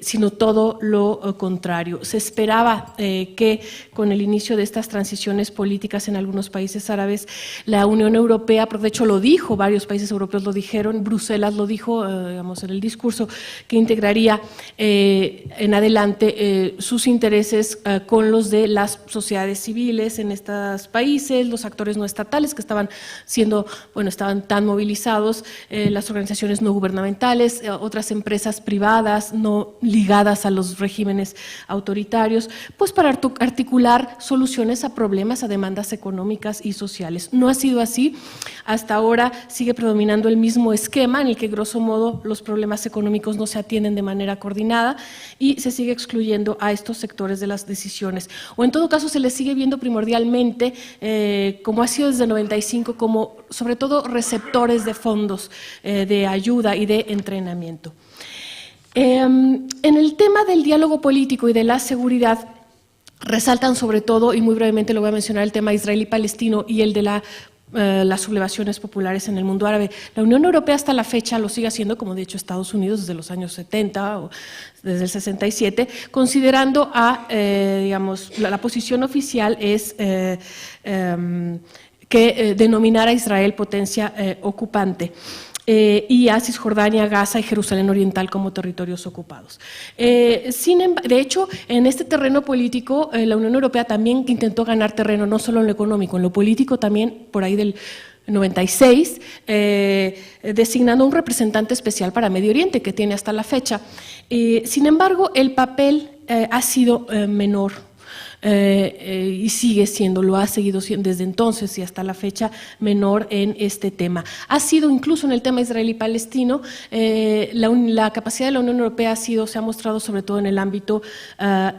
sino todo lo contrario. Se esperaba que con el inicio de estas transiciones políticas en algunos países árabes, la Unión Europea, de hecho lo dijo, varios países europeos lo dijeron, Bruselas lo dijo, digamos, en el discurso, que integraría en adelante sus intereses con los de las sociedades civiles en estos países, los actores no estatales que estaban tan movilizados, las organizaciones no gubernamentales, otras empresas privadas no ligadas a los regímenes autoritarios, pues para articular soluciones a problemas, a demandas económicas y sociales. No ha sido así. Hasta ahora sigue predominando el mismo esquema en el que, grosso modo, los problemas económicos no se atienden de manera coordinada y se sigue excluyendo a estos sectores de las decisiones. O en todo caso se les sigue viendo primordialmente, como ha sido desde el 95, como sobre todo receptores de fondos de ayuda y de entrenamiento. En el tema del diálogo político y de la seguridad, resaltan sobre todo, y muy brevemente lo voy a mencionar, el tema israelí-palestino y el de las sublevaciones populares en el mundo árabe. La Unión Europea hasta la fecha lo sigue haciendo, como de hecho Estados Unidos desde los años 70 o desde el 67, considerando digamos, la posición oficial es que denominar a Israel potencia ocupante. Y a Cisjordania, Gaza y Jerusalén Oriental como territorios ocupados. De hecho, en este terreno político, la Unión Europea también intentó ganar terreno, no solo en lo económico, en lo político también, por ahí del 96, designando un representante especial para Medio Oriente, que tiene hasta la fecha. Sin embargo, el papel ha sido menor. Y sigue siendo, lo ha seguido siendo desde entonces y hasta la fecha, menor en este tema. Ha sido incluso en el tema israelí-palestino, la capacidad de la Unión Europea se ha mostrado sobre todo en el ámbito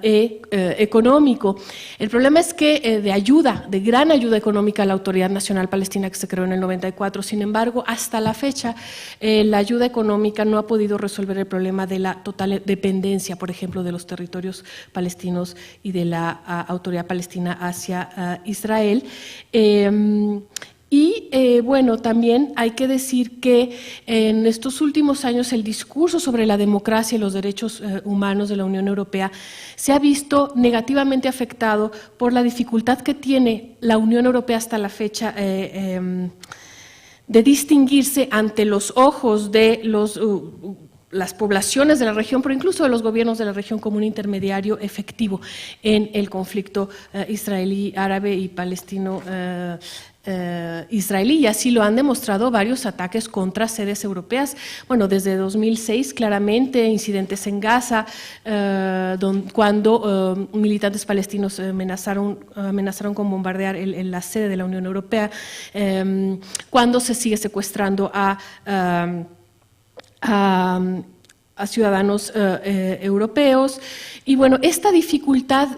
económico. El problema es que de gran ayuda económica a la Autoridad Nacional Palestina, que se creó en el 94, sin embargo, hasta la fecha, la ayuda económica no ha podido resolver el problema de la total dependencia, por ejemplo, de los territorios palestinos y de la Autoridad Palestina hacia Israel. Bueno, también hay que decir que en estos últimos años el discurso sobre la democracia y los derechos humanos de la Unión Europea se ha visto negativamente afectado por la dificultad que tiene la Unión Europea hasta la fecha de distinguirse ante los ojos de las poblaciones de la región, pero incluso de los gobiernos de la región, como un intermediario efectivo en el conflicto israelí, árabe y palestino israelí, y así lo han demostrado varios ataques contra sedes europeas. Bueno, desde 2006 claramente, incidentes en Gaza, cuando militantes palestinos amenazaron con bombardear la sede de la Unión Europea, cuando se sigue secuestrando a ciudadanos europeos. Y bueno, esta dificultad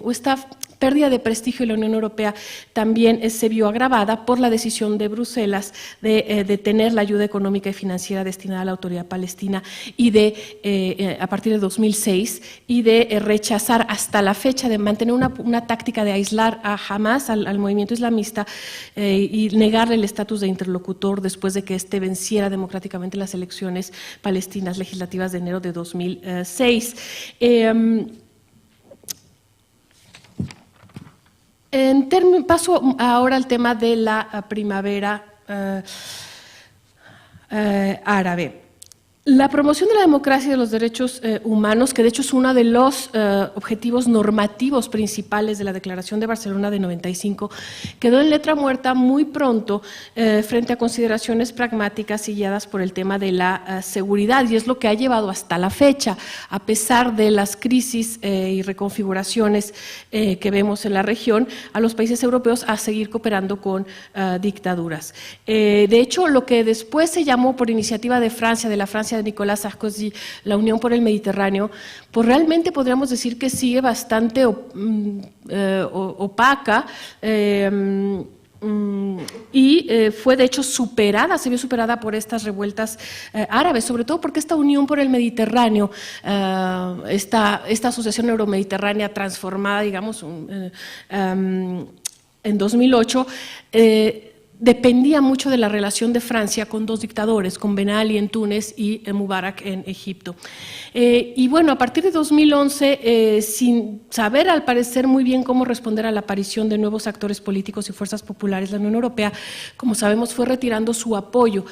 o esta pérdida de prestigio de la Unión Europea también se vio agravada por la decisión de Bruselas de detener la ayuda económica y financiera destinada a la Autoridad Palestina y a partir de 2006, y de rechazar hasta la fecha, de mantener una táctica de aislar a Hamas, al movimiento islamista, y negarle el estatus de interlocutor después de que éste venciera democráticamente las elecciones palestinas legislativas de enero de 2006. Paso ahora al tema de la primavera árabe. La promoción de la democracia y de los derechos humanos, que de hecho es uno de los objetivos normativos principales de la Declaración de Barcelona de 95, quedó en letra muerta muy pronto frente a consideraciones pragmáticas y guiadas por el tema de la seguridad, y es lo que ha llevado hasta la fecha, a pesar de las crisis y reconfiguraciones que vemos en la región, a los países europeos a seguir cooperando con dictaduras. De hecho, lo que después se llamó por iniciativa de Francia, de la Francia de Nicolás Sarkozy, la Unión por el Mediterráneo, pues realmente podríamos decir que sigue bastante opaca, y fue de hecho se vio superada por estas revueltas árabes, sobre todo porque esta Unión por el Mediterráneo, esta asociación euromediterránea transformada, digamos, en 2008, dependía mucho de la relación de Francia con dos dictadores, con Ben Ali en Túnez y Mubarak en Egipto. Y bueno, a partir de 2011, sin saber al parecer muy bien cómo responder a la aparición de nuevos actores políticos y fuerzas populares, la Unión Europea, como sabemos, fue retirando su apoyo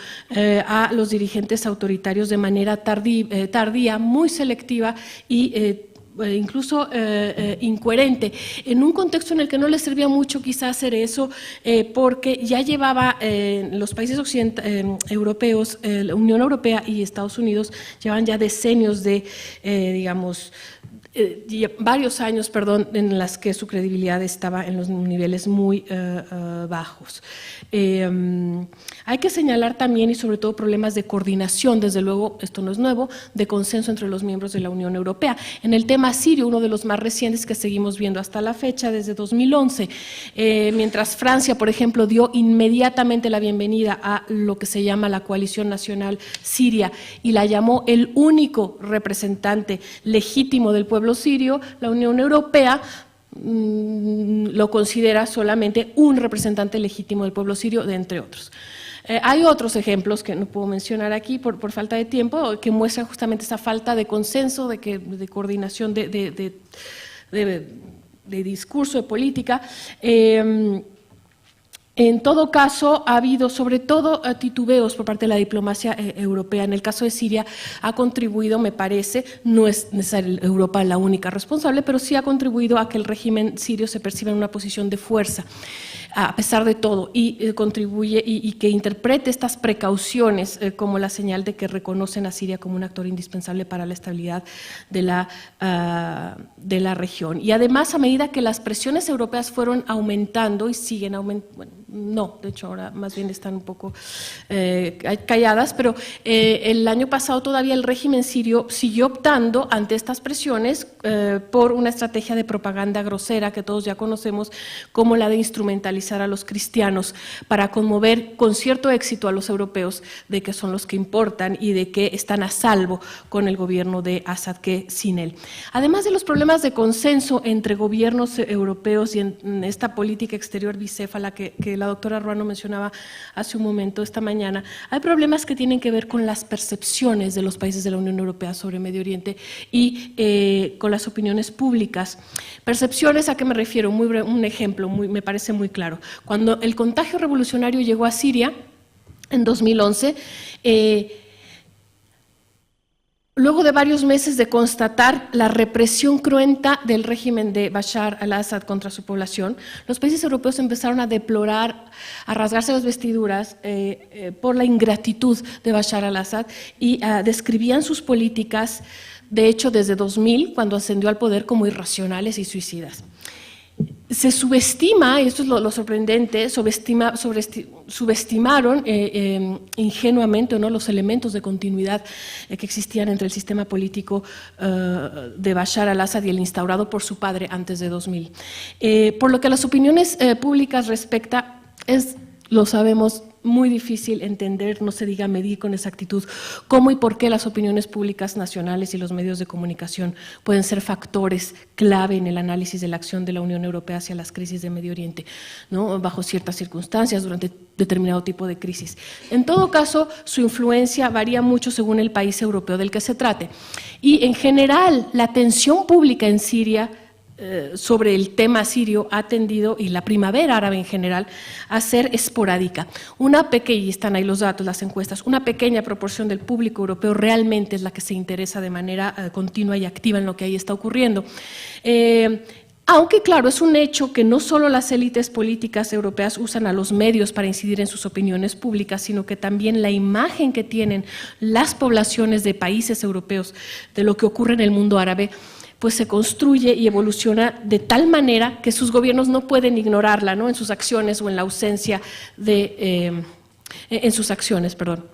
a los dirigentes autoritarios de manera tardía, muy selectiva y incluso incoherente, en un contexto en el que no les servía mucho quizá hacer eso, porque ya llevaba los países europeos, la Unión Europea y Estados Unidos llevan ya decenios de, varios años, en las que su credibilidad estaba en los niveles muy bajos. Hay que señalar también, y sobre todo, problemas de coordinación, desde luego, esto no es nuevo, de consenso entre los miembros de la Unión Europea. En el tema sirio, uno de los más recientes que seguimos viendo hasta la fecha, desde 2011, mientras Francia, por ejemplo, dio inmediatamente la bienvenida a lo que se llama la Coalición Nacional Siria y la llamó el único representante legítimo del pueblo sirio, la Unión Europea lo considera solamente un representante legítimo del pueblo sirio, de entre otros. Hay otros ejemplos que no puedo mencionar aquí por falta de tiempo, que muestran justamente esa falta de consenso, de coordinación, de discurso, de política. En todo caso, ha habido sobre todo titubeos por parte de la diplomacia europea. En el caso de Siria ha contribuido, me parece, no es necesariamente Europa la única responsable, pero sí ha contribuido a que el régimen sirio se perciba en una posición de fuerza, a pesar de todo, y contribuye y que interprete estas precauciones como la señal de que reconocen a Siria como un actor indispensable para la estabilidad de la región. Y además, a medida que las presiones europeas fueron aumentando y siguen aumentando, no, de hecho ahora más bien están un poco calladas, pero el año pasado todavía el régimen sirio siguió optando ante estas presiones por una estrategia de propaganda grosera que todos ya conocemos, como la de instrumentalizar a los cristianos para conmover con cierto éxito a los europeos de que son los que importan y de que están a salvo con el gobierno de Assad que sin él. Además de los problemas de consenso entre gobiernos europeos y en esta política exterior bicéfala que la doctora Ruano mencionaba hace un momento, esta mañana, hay problemas que tienen que ver con las percepciones de los países de la Unión Europea sobre Medio Oriente y con las opiniones públicas. Percepciones, ¿a qué me refiero? Un ejemplo me parece muy claro. Cuando el contagio revolucionario llegó a Siria en 2011, luego de varios meses de constatar la represión cruenta del régimen de Bashar al-Assad contra su población, los países europeos empezaron a deplorar, a rasgarse las vestiduras por la ingratitud de Bashar al-Assad y describían sus políticas, de hecho desde 2000, cuando ascendió al poder, como irracionales y suicidas. Se subestima, y esto es lo sorprendente, subestimaron ingenuamente, ¿no?, los elementos de continuidad que existían entre el sistema político de Bashar al-Assad y el instaurado por su padre antes de 2000. Por lo que a las opiniones públicas respecta, lo sabemos, muy difícil entender, no se diga medir con exactitud, cómo y por qué las opiniones públicas nacionales y los medios de comunicación pueden ser factores clave en el análisis de la acción de la Unión Europea hacia las crisis de Medio Oriente, ¿no?, bajo ciertas circunstancias, durante determinado tipo de crisis. En todo caso, su influencia varía mucho según el país europeo del que se trate. Y en general, la atención pública en Siria sobre el tema sirio ha tendido, y la primavera árabe en general, a ser esporádica. Y están ahí los datos, las encuestas, una pequeña proporción del público europeo realmente es la que se interesa de manera continua y activa en lo que ahí está ocurriendo. Aunque, claro, es un hecho que no solo las élites políticas europeas usan a los medios para incidir en sus opiniones públicas, sino que también la imagen que tienen las poblaciones de países europeos de lo que ocurre en el mundo árabe pues se construye y evoluciona de tal manera que sus gobiernos no pueden ignorarla, ¿no?, en sus acciones o en la ausencia de, en sus acciones, perdón.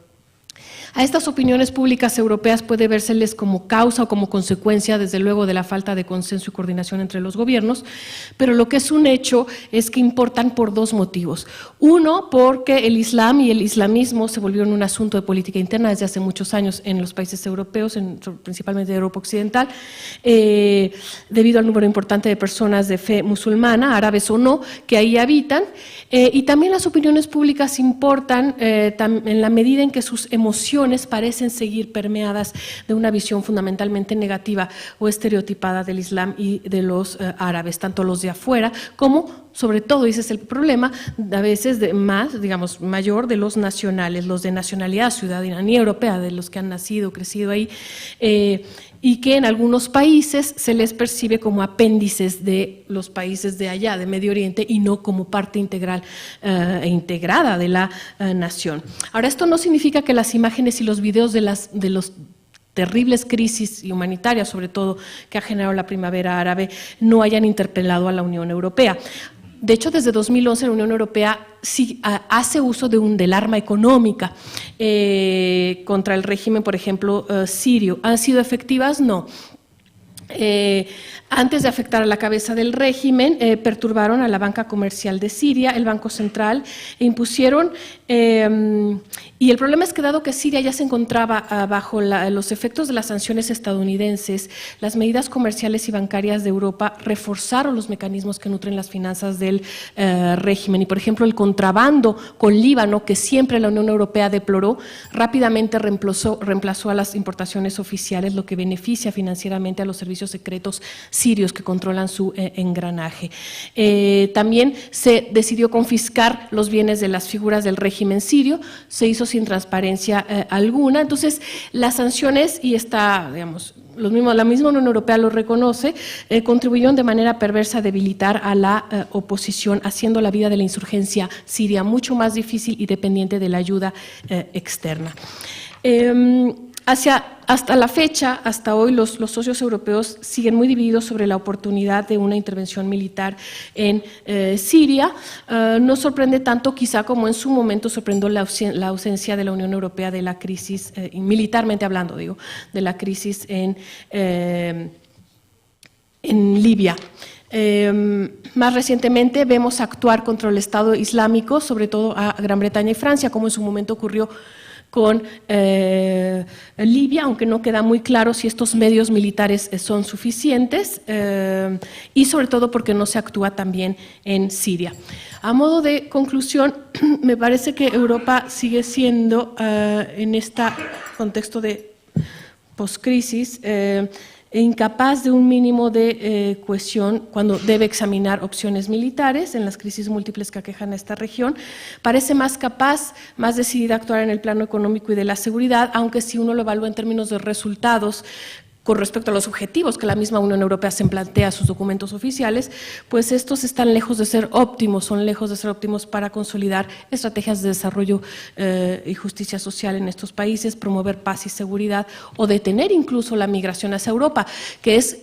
A estas opiniones públicas europeas puede vérseles como causa o como consecuencia, desde luego, de la falta de consenso y coordinación entre los gobiernos, pero lo que es un hecho es que importan por dos motivos. Uno, porque el Islam y el islamismo se volvieron un asunto de política interna desde hace muchos años en los países europeos, principalmente de Europa Occidental, debido al número importante de personas de fe musulmana, árabes o no, que ahí habitan, y también las opiniones públicas importan en la medida en que sus emociones parecen seguir permeadas de una visión fundamentalmente negativa o estereotipada del Islam y de los árabes, tanto los de afuera como, sobre todo, y ese es el problema, a veces mayor, de los nacionales, los de nacionalidad ciudadanía europea, de los que han nacido, crecido ahí, y que en algunos países se les percibe como apéndices de los países de allá, de Medio Oriente, y no como parte integral e integrada de la nación. Ahora, esto no significa que las imágenes y los videos de los terribles crisis humanitarias, sobre todo, que ha generado la primavera árabe, no hayan interpelado a la Unión Europea. De hecho, desde 2011 la Unión Europea sí hace uso del arma económica contra el régimen, por ejemplo, sirio. ¿Han sido efectivas? No. Antes de afectar a la cabeza del régimen, perturbaron a la banca comercial de Siria, el Banco Central, e impusieron, y el problema es que dado que Siria ya se encontraba bajo los efectos de las sanciones estadounidenses, las medidas comerciales y bancarias de Europa reforzaron los mecanismos que nutren las finanzas del régimen. Y, por ejemplo, el contrabando con Líbano, que siempre la Unión Europea deploró, rápidamente reemplazó a las importaciones oficiales, lo que beneficia financieramente a los servicios secretos sirios que controlan su engranaje. También se decidió confiscar los bienes de las figuras del régimen sirio, se hizo sin transparencia alguna. Entonces, las sanciones, y la misma Unión Europea lo reconoce, contribuyeron de manera perversa a debilitar a la oposición, haciendo la vida de la insurgencia siria mucho más difícil y dependiente de la ayuda externa. Hasta la fecha, hasta hoy, los socios europeos siguen muy divididos sobre la oportunidad de una intervención militar en Siria. No sorprende tanto quizá como en su momento sorprendió la ausencia de la Unión Europea de la crisis, militarmente hablando, digo, de la crisis en Libia. Más recientemente vemos actuar contra el Estado Islámico, sobre todo a Gran Bretaña y Francia, como en su momento ocurrió con Libia, aunque no queda muy claro si estos medios militares son suficientes y sobre todo porque no se actúa también en Siria. A modo de conclusión, me parece que Europa sigue siendo, en este contexto de poscrisis, incapaz de un mínimo de cohesión cuando debe examinar opciones militares en las crisis múltiples que aquejan a esta región. Parece más capaz, más decidida a actuar en el plano económico y de la seguridad, aunque si uno lo evalúa en términos de resultados con respecto a los objetivos que la misma Unión Europea se plantea a sus documentos oficiales, pues estos están lejos de ser óptimos, son lejos de ser óptimos para consolidar estrategias de desarrollo y justicia social en estos países, promover paz y seguridad o detener incluso la migración hacia Europa, que es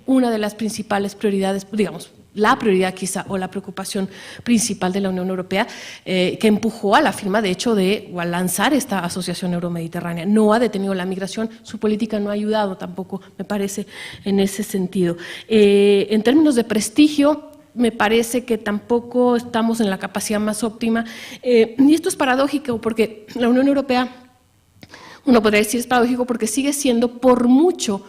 una de las principales prioridades, digamos, la prioridad quizá o la preocupación principal de la Unión Europea, que empujó a la firma, de hecho, o a lanzar esta asociación euromediterránea. No ha detenido la migración, su política no ha ayudado tampoco, me parece, en ese sentido. En términos de prestigio, me parece que tampoco estamos en la capacidad más óptima, y esto es paradójico porque la Unión Europea, uno podría decir es paradójico porque sigue siendo por mucho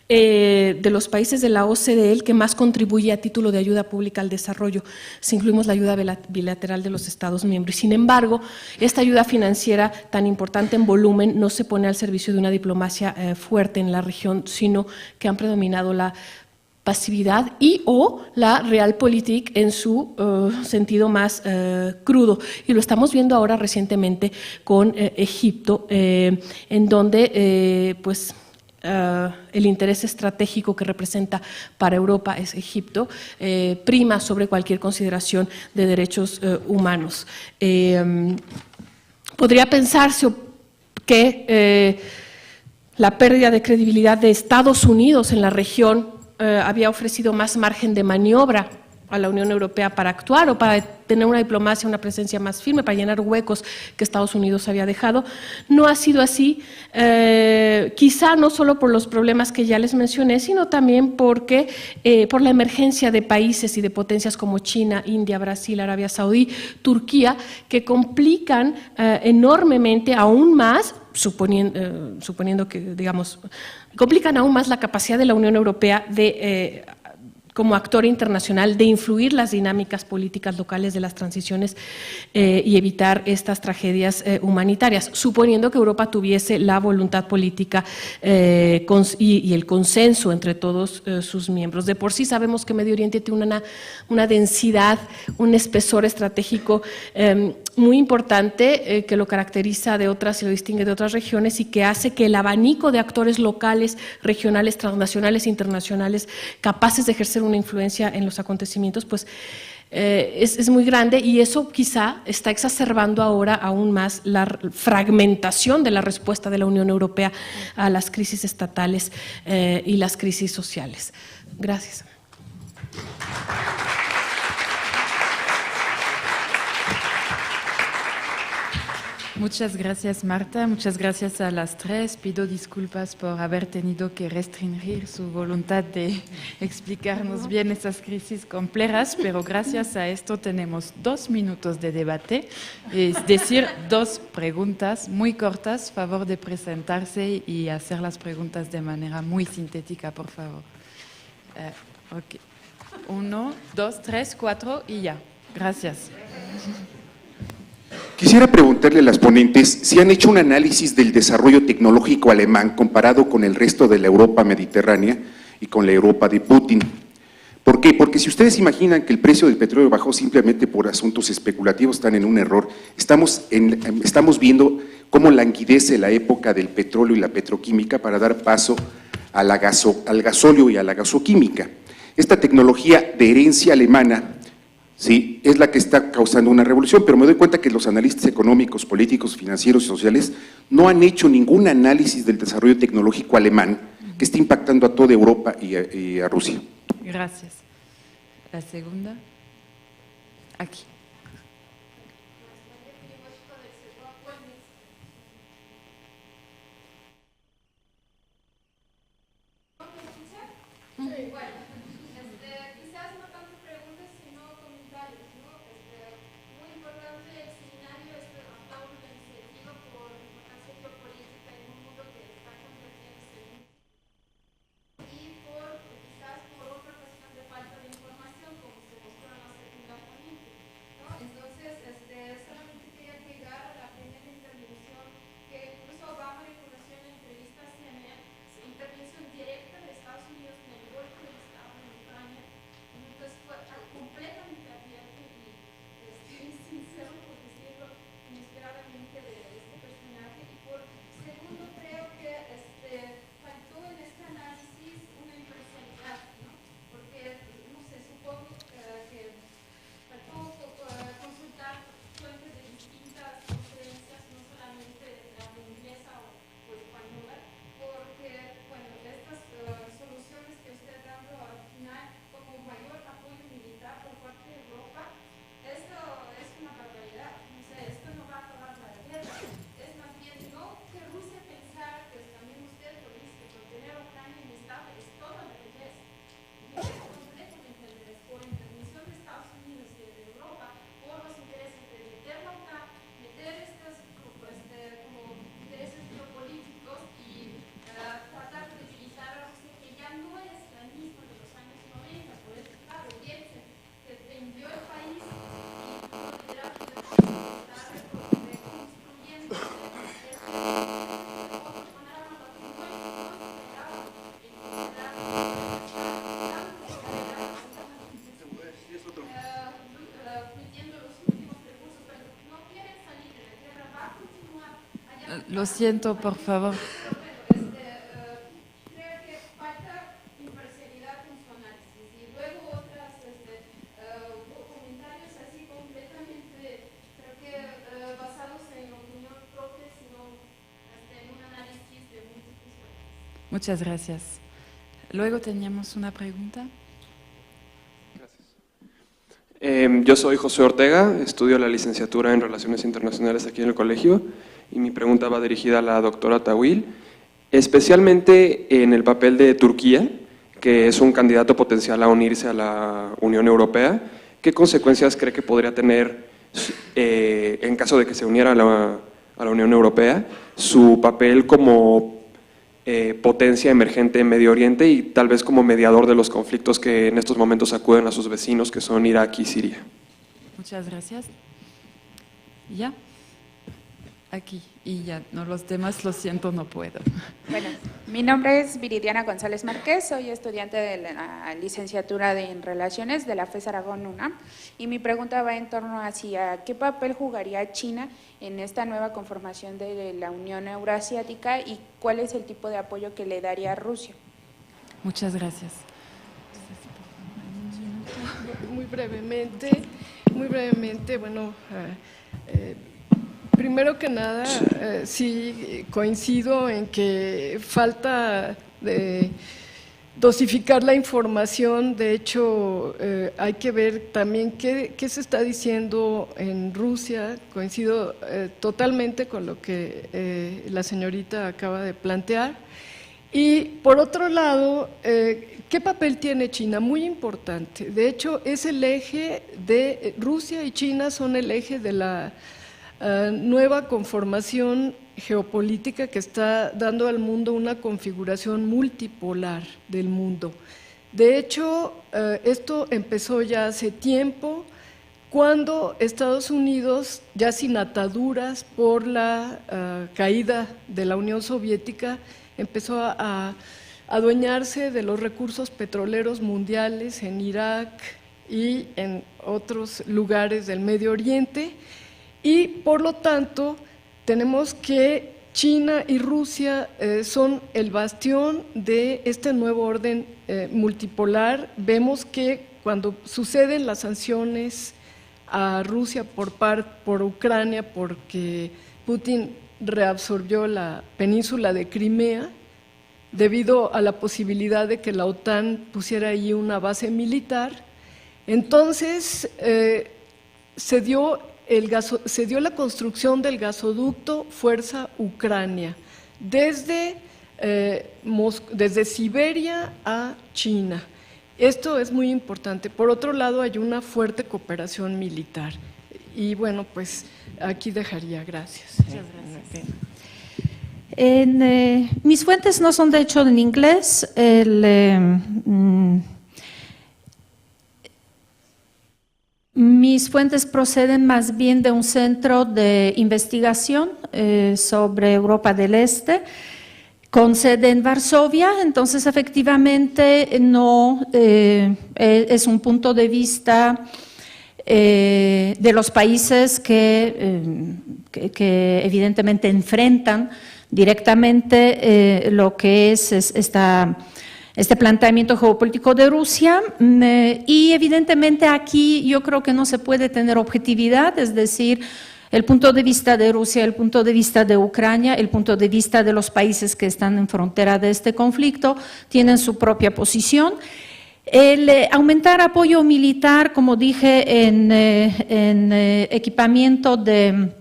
de los países de la OCDE el que más contribuye a título de ayuda pública al desarrollo, si incluimos la ayuda bilateral de los Estados miembros. Sin embargo, esta ayuda financiera tan importante en volumen no se pone al servicio de una diplomacia fuerte en la región, sino que han predominado la pasividad y o la realpolitik en su sentido más crudo. Y lo estamos viendo ahora recientemente con Egipto, en donde pues el interés estratégico que representa para Europa es Egipto, prima sobre cualquier consideración de derechos humanos. Podría pensarse que la pérdida de credibilidad de Estados Unidos en la región había ofrecido más margen de maniobra a la Unión Europea para actuar o para tener una diplomacia, una presencia más firme, para llenar huecos que Estados Unidos había dejado. No ha sido así, quizá no solo por los problemas que ya les mencioné, sino también porque por la emergencia de países y de potencias como China, India, Brasil, Arabia Saudí, Turquía, que complican enormemente aún más, suponiendo que, digamos, complican aún más la capacidad de la Unión Europea de como actor internacional de influir las dinámicas políticas locales de las transiciones y evitar estas tragedias humanitarias, suponiendo que Europa tuviese la voluntad política y el consenso entre todos sus miembros. De por sí sabemos que Medio Oriente tiene una densidad, un espesor estratégico muy importante que lo caracteriza de otras y lo distingue de otras regiones y que hace que el abanico de actores locales, regionales, transnacionales e internacionales capaces de ejercer una influencia en los acontecimientos, pues es muy grande y eso quizá está exacerbando ahora aún más la fragmentación de la respuesta de la Unión Europea a las crisis estatales y las crisis sociales. Gracias. Muchas gracias, Marta. Muchas gracias a las tres. Pido disculpas por haber tenido que restringir su voluntad de explicarnos bien estas crisis complejas, pero gracias a esto tenemos 2 minutos de debate, es decir, 2 preguntas muy cortas. Favor de presentarse y hacer las preguntas de manera muy sintética, por favor. Ok. 1, 2, 3, 4 y ya. Gracias. Quisiera preguntarle a las ponentes si han hecho un análisis del desarrollo tecnológico alemán comparado con el resto de la Europa mediterránea y con la Europa de Putin. ¿Por qué? Porque si ustedes imaginan que el precio del petróleo bajó simplemente por asuntos especulativos, están en un error. Estamos viendo cómo languidece la época del petróleo y la petroquímica para dar paso a al gasóleo y a la gasoquímica. Esta tecnología de herencia alemana ¿sí? Es la que está causando una revolución, pero me doy cuenta que los analistas económicos, políticos, financieros y sociales no han hecho ningún análisis del desarrollo tecnológico alemán que está impactando a toda Europa y a Rusia. Gracias. La segunda. Aquí. Quizás no tanto preguntas, sino comentarios, ¿no? Muy importante el seminario adoptado una iniciativa por importancia geopolítica en un mundo que está convirtiéndose en y quizás por otra cuestión de falta de información, como se mostró en la segunda ponente, ¿no? Entonces, solamente quería llegar a la primera intervención que incluso Obama reconoció en la entrevista a CNN, intervención directa de Estados Unidos en el golpe del Estado en Ucrania. Entonces fue completamente abierto y sincero, por decirlo inesperadamente, de este personaje. Y por segundo, creo que faltó en este análisis una imparcialidad, ¿no? Porque, no sé, supongo que faltó consultar fuentes de distintas conferencias, no solamente la inglesa o española, porque, bueno, estas soluciones que usted ha dado al final, como mayor apoyo militar por parte de Europa, esto es una barbaridad. O sea, esto no va a acabar la guerra. Es más bien no que Rusia pensara, que también usted lo dice, que tener a Ucrania inestable es toda la belleza. Y es completamente al revés, por intervención de Estados Unidos y de Europa, por los intereses de meter la OTAN, meter estos como intereses geopolíticos y tratar de debilitar a Rusia, que ya no es la misma de los años 90. Por eso, claro, piensen que vendió el país y considerar que el país está reconstruyendo Lo siento, por favor. creo que falta imparcialidad en su análisis y luego otras comentarios así completamente, creo que basados en opinión propia, sino en un análisis de múltiples fuentes. Muchas gracias. Luego teníamos una pregunta. Yo soy José Ortega, estudio la licenciatura en Relaciones Internacionales aquí en el colegio y mi pregunta va dirigida a la doctora Tawil, especialmente en el papel de Turquía, que es un candidato potencial a unirse a la Unión Europea. ¿Qué consecuencias cree que podría tener, en caso de que se uniera a la Unión Europea, su papel como potencia emergente en Medio Oriente y tal vez como mediador de los conflictos que en estos momentos acuden a sus vecinos, que son Irak y Siria? Muchas gracias. ¿Ya? Aquí. Y ya, no, los demás, lo siento, no puedo. Bueno, mi nombre es Viridiana González Márquez, soy estudiante de la licenciatura en Relaciones de la FES Aragón UNAM y mi pregunta va en torno hacia qué papel jugaría China en esta nueva conformación de la Unión Euroasiática y cuál es el tipo de apoyo que le daría a Rusia. Muchas gracias. Muy brevemente, bueno, primero que nada, sí coincido en que falta de dosificar la información. De hecho, hay que ver también qué se está diciendo en Rusia. Coincido totalmente con lo que la señorita acaba de plantear. Y por otro lado, ¿qué papel tiene China? Muy importante. De hecho, es el eje de Rusia y China, son el eje de la nueva conformación geopolítica que está dando al mundo una configuración multipolar del mundo. De hecho, esto empezó ya hace tiempo, cuando Estados Unidos, ya sin ataduras por la caída de la Unión Soviética, empezó a adueñarse de los recursos petroleros mundiales en Irak y en otros lugares del Medio Oriente, y por lo tanto tenemos que China y Rusia son el bastión de este nuevo orden multipolar. Vemos que cuando suceden las sanciones a Rusia por Ucrania, porque Putin reabsorbió la península de Crimea, debido a la posibilidad de que la OTAN pusiera ahí una base militar, entonces se dio la construcción del gasoducto Fuerza Ucrania, desde Siberia a China. Esto es muy importante. Por otro lado, hay una fuerte cooperación militar. Y bueno, pues aquí dejaría. Gracias. Muchas gracias. Mis fuentes no son de hecho en inglés. Mis fuentes proceden más bien de un centro de investigación sobre Europa del Este, con sede en Varsovia. Entonces efectivamente no es un punto de vista de los países que evidentemente enfrentan directamente lo que es este planteamiento geopolítico de Rusia, y evidentemente aquí yo creo que no se puede tener objetividad, es decir, el punto de vista de Rusia, el punto de vista de Ucrania, el punto de vista de los países que están en frontera de este conflicto, tienen su propia posición. El aumentar apoyo militar, como dije, en equipamiento de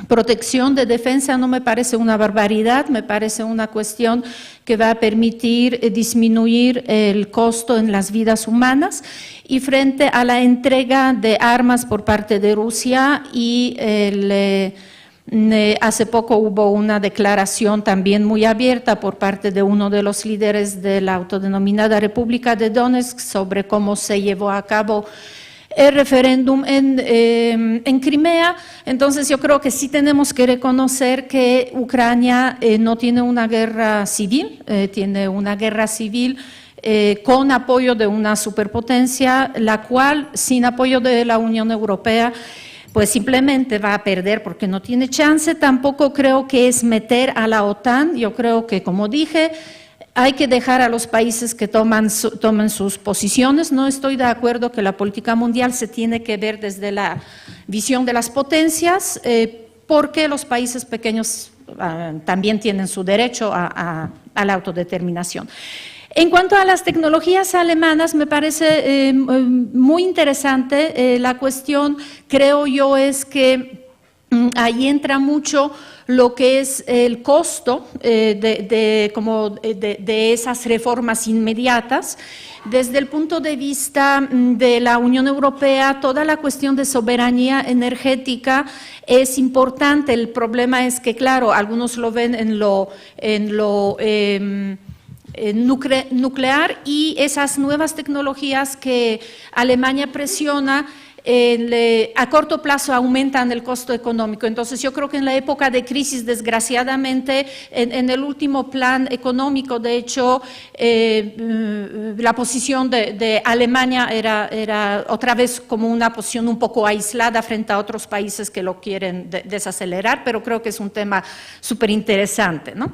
protección, de defensa, no me parece una barbaridad, me parece una cuestión que va a permitir disminuir el costo en las vidas humanas. Y frente a la entrega de armas por parte de Rusia, y hace poco hubo una declaración también muy abierta por parte de uno de los líderes de la autodenominada República de Donetsk sobre cómo se llevó a cabo el referéndum en Crimea. Entonces yo creo que sí tenemos que reconocer que Ucrania no tiene una guerra civil, tiene una guerra civil con apoyo de una superpotencia, la cual sin apoyo de la Unión Europea pues simplemente va a perder porque no tiene chance. Tampoco creo que es meter a la OTAN. Yo creo que, como dije, hay que dejar a los países que tomen sus posiciones. No estoy de acuerdo que la política mundial se tiene que ver desde la visión de las potencias, porque los países pequeños también tienen su derecho a la autodeterminación. En cuanto a las tecnologías alemanas, me parece muy interesante la cuestión. Creo yo es que ahí entra mucho lo que es el costo de esas reformas inmediatas. Desde el punto de vista de la Unión Europea, toda la cuestión de soberanía energética es importante. El problema es que, claro, algunos lo ven en lo nuclear, y esas nuevas tecnologías que Alemania presiona a corto plazo aumentan el costo económico. Entonces yo creo que en la época de crisis, desgraciadamente, en el último plan económico, de hecho, la posición de Alemania era otra vez como una posición un poco aislada frente a otros países que lo quieren desacelerar, pero creo que es un tema súper interesante, ¿no?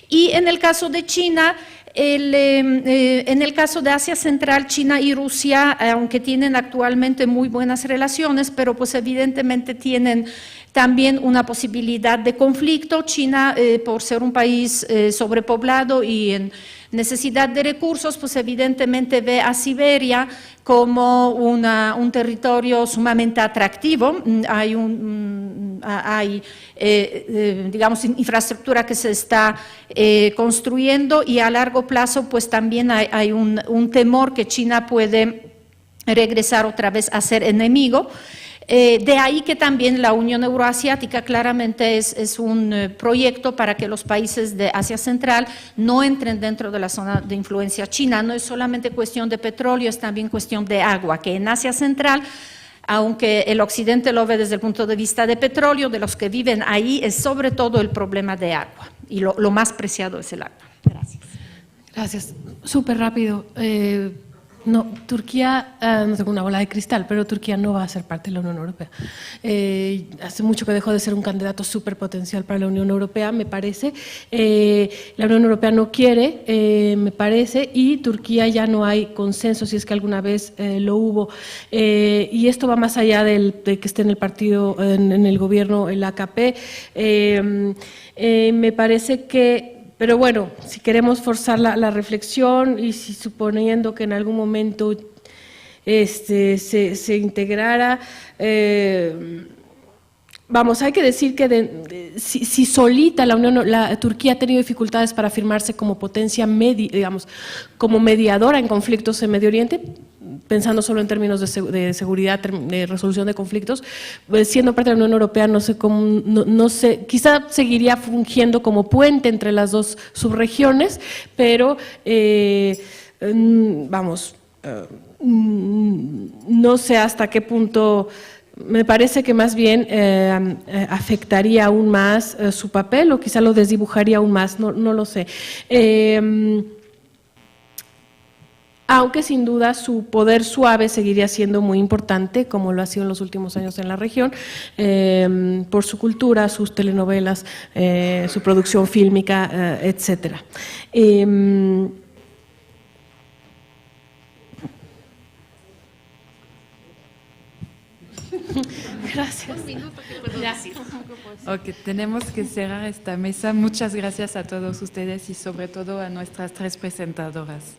Y en el caso de China, en el caso de Asia Central, China y Rusia, aunque tienen actualmente muy buenas relaciones, pero pues evidentemente tienen también una posibilidad de conflicto. China, por ser un país sobrepoblado y en necesidad de recursos, pues evidentemente ve a Siberia como un territorio sumamente atractivo. Hay digamos, infraestructura que se está construyendo, y a largo plazo pues también hay un temor que China puede regresar otra vez a ser enemigo. De ahí que también la Unión Euroasiática claramente es un proyecto para que los países de Asia Central no entren dentro de la zona de influencia china. No es solamente cuestión de petróleo, es también cuestión de agua, que en Asia Central, aunque el occidente lo ve desde el punto de vista de petróleo, de los que viven ahí es sobre todo el problema de agua, y lo más preciado es el agua. Gracias. Gracias. Súper rápido. No, Turquía, no tengo una bola de cristal, pero Turquía no va a ser parte de la Unión Europea. Hace mucho que dejó de ser un candidato súper potencial para la Unión Europea, me parece. La Unión Europea no quiere, me parece, y Turquía ya no hay consenso, si es que alguna vez lo hubo. Y esto va más allá de que esté en el partido, en el gobierno, el AKP. Me parece que… Pero bueno, si queremos forzar la reflexión y si suponiendo que en algún momento se integrara, vamos, hay que decir que si solita Turquía ha tenido dificultades para afirmarse como potencia, digamos, como mediadora en conflictos en Medio Oriente, pensando solo en términos de seguridad, de resolución de conflictos, siendo parte de la Unión Europea, no sé cómo, no sé, quizá seguiría fungiendo como puente entre las dos subregiones, pero vamos, no sé hasta qué punto. Me parece que más bien afectaría aún más su papel o quizá lo desdibujaría aún más, no lo sé. Aunque sin duda su poder suave seguiría siendo muy importante, como lo ha sido en los últimos años en la región, por su cultura, sus telenovelas, su producción fílmica, etcétera. Gracias. Ok, tenemos que cerrar esta mesa. Muchas gracias a todos ustedes y sobre todo a nuestras 3 presentadoras.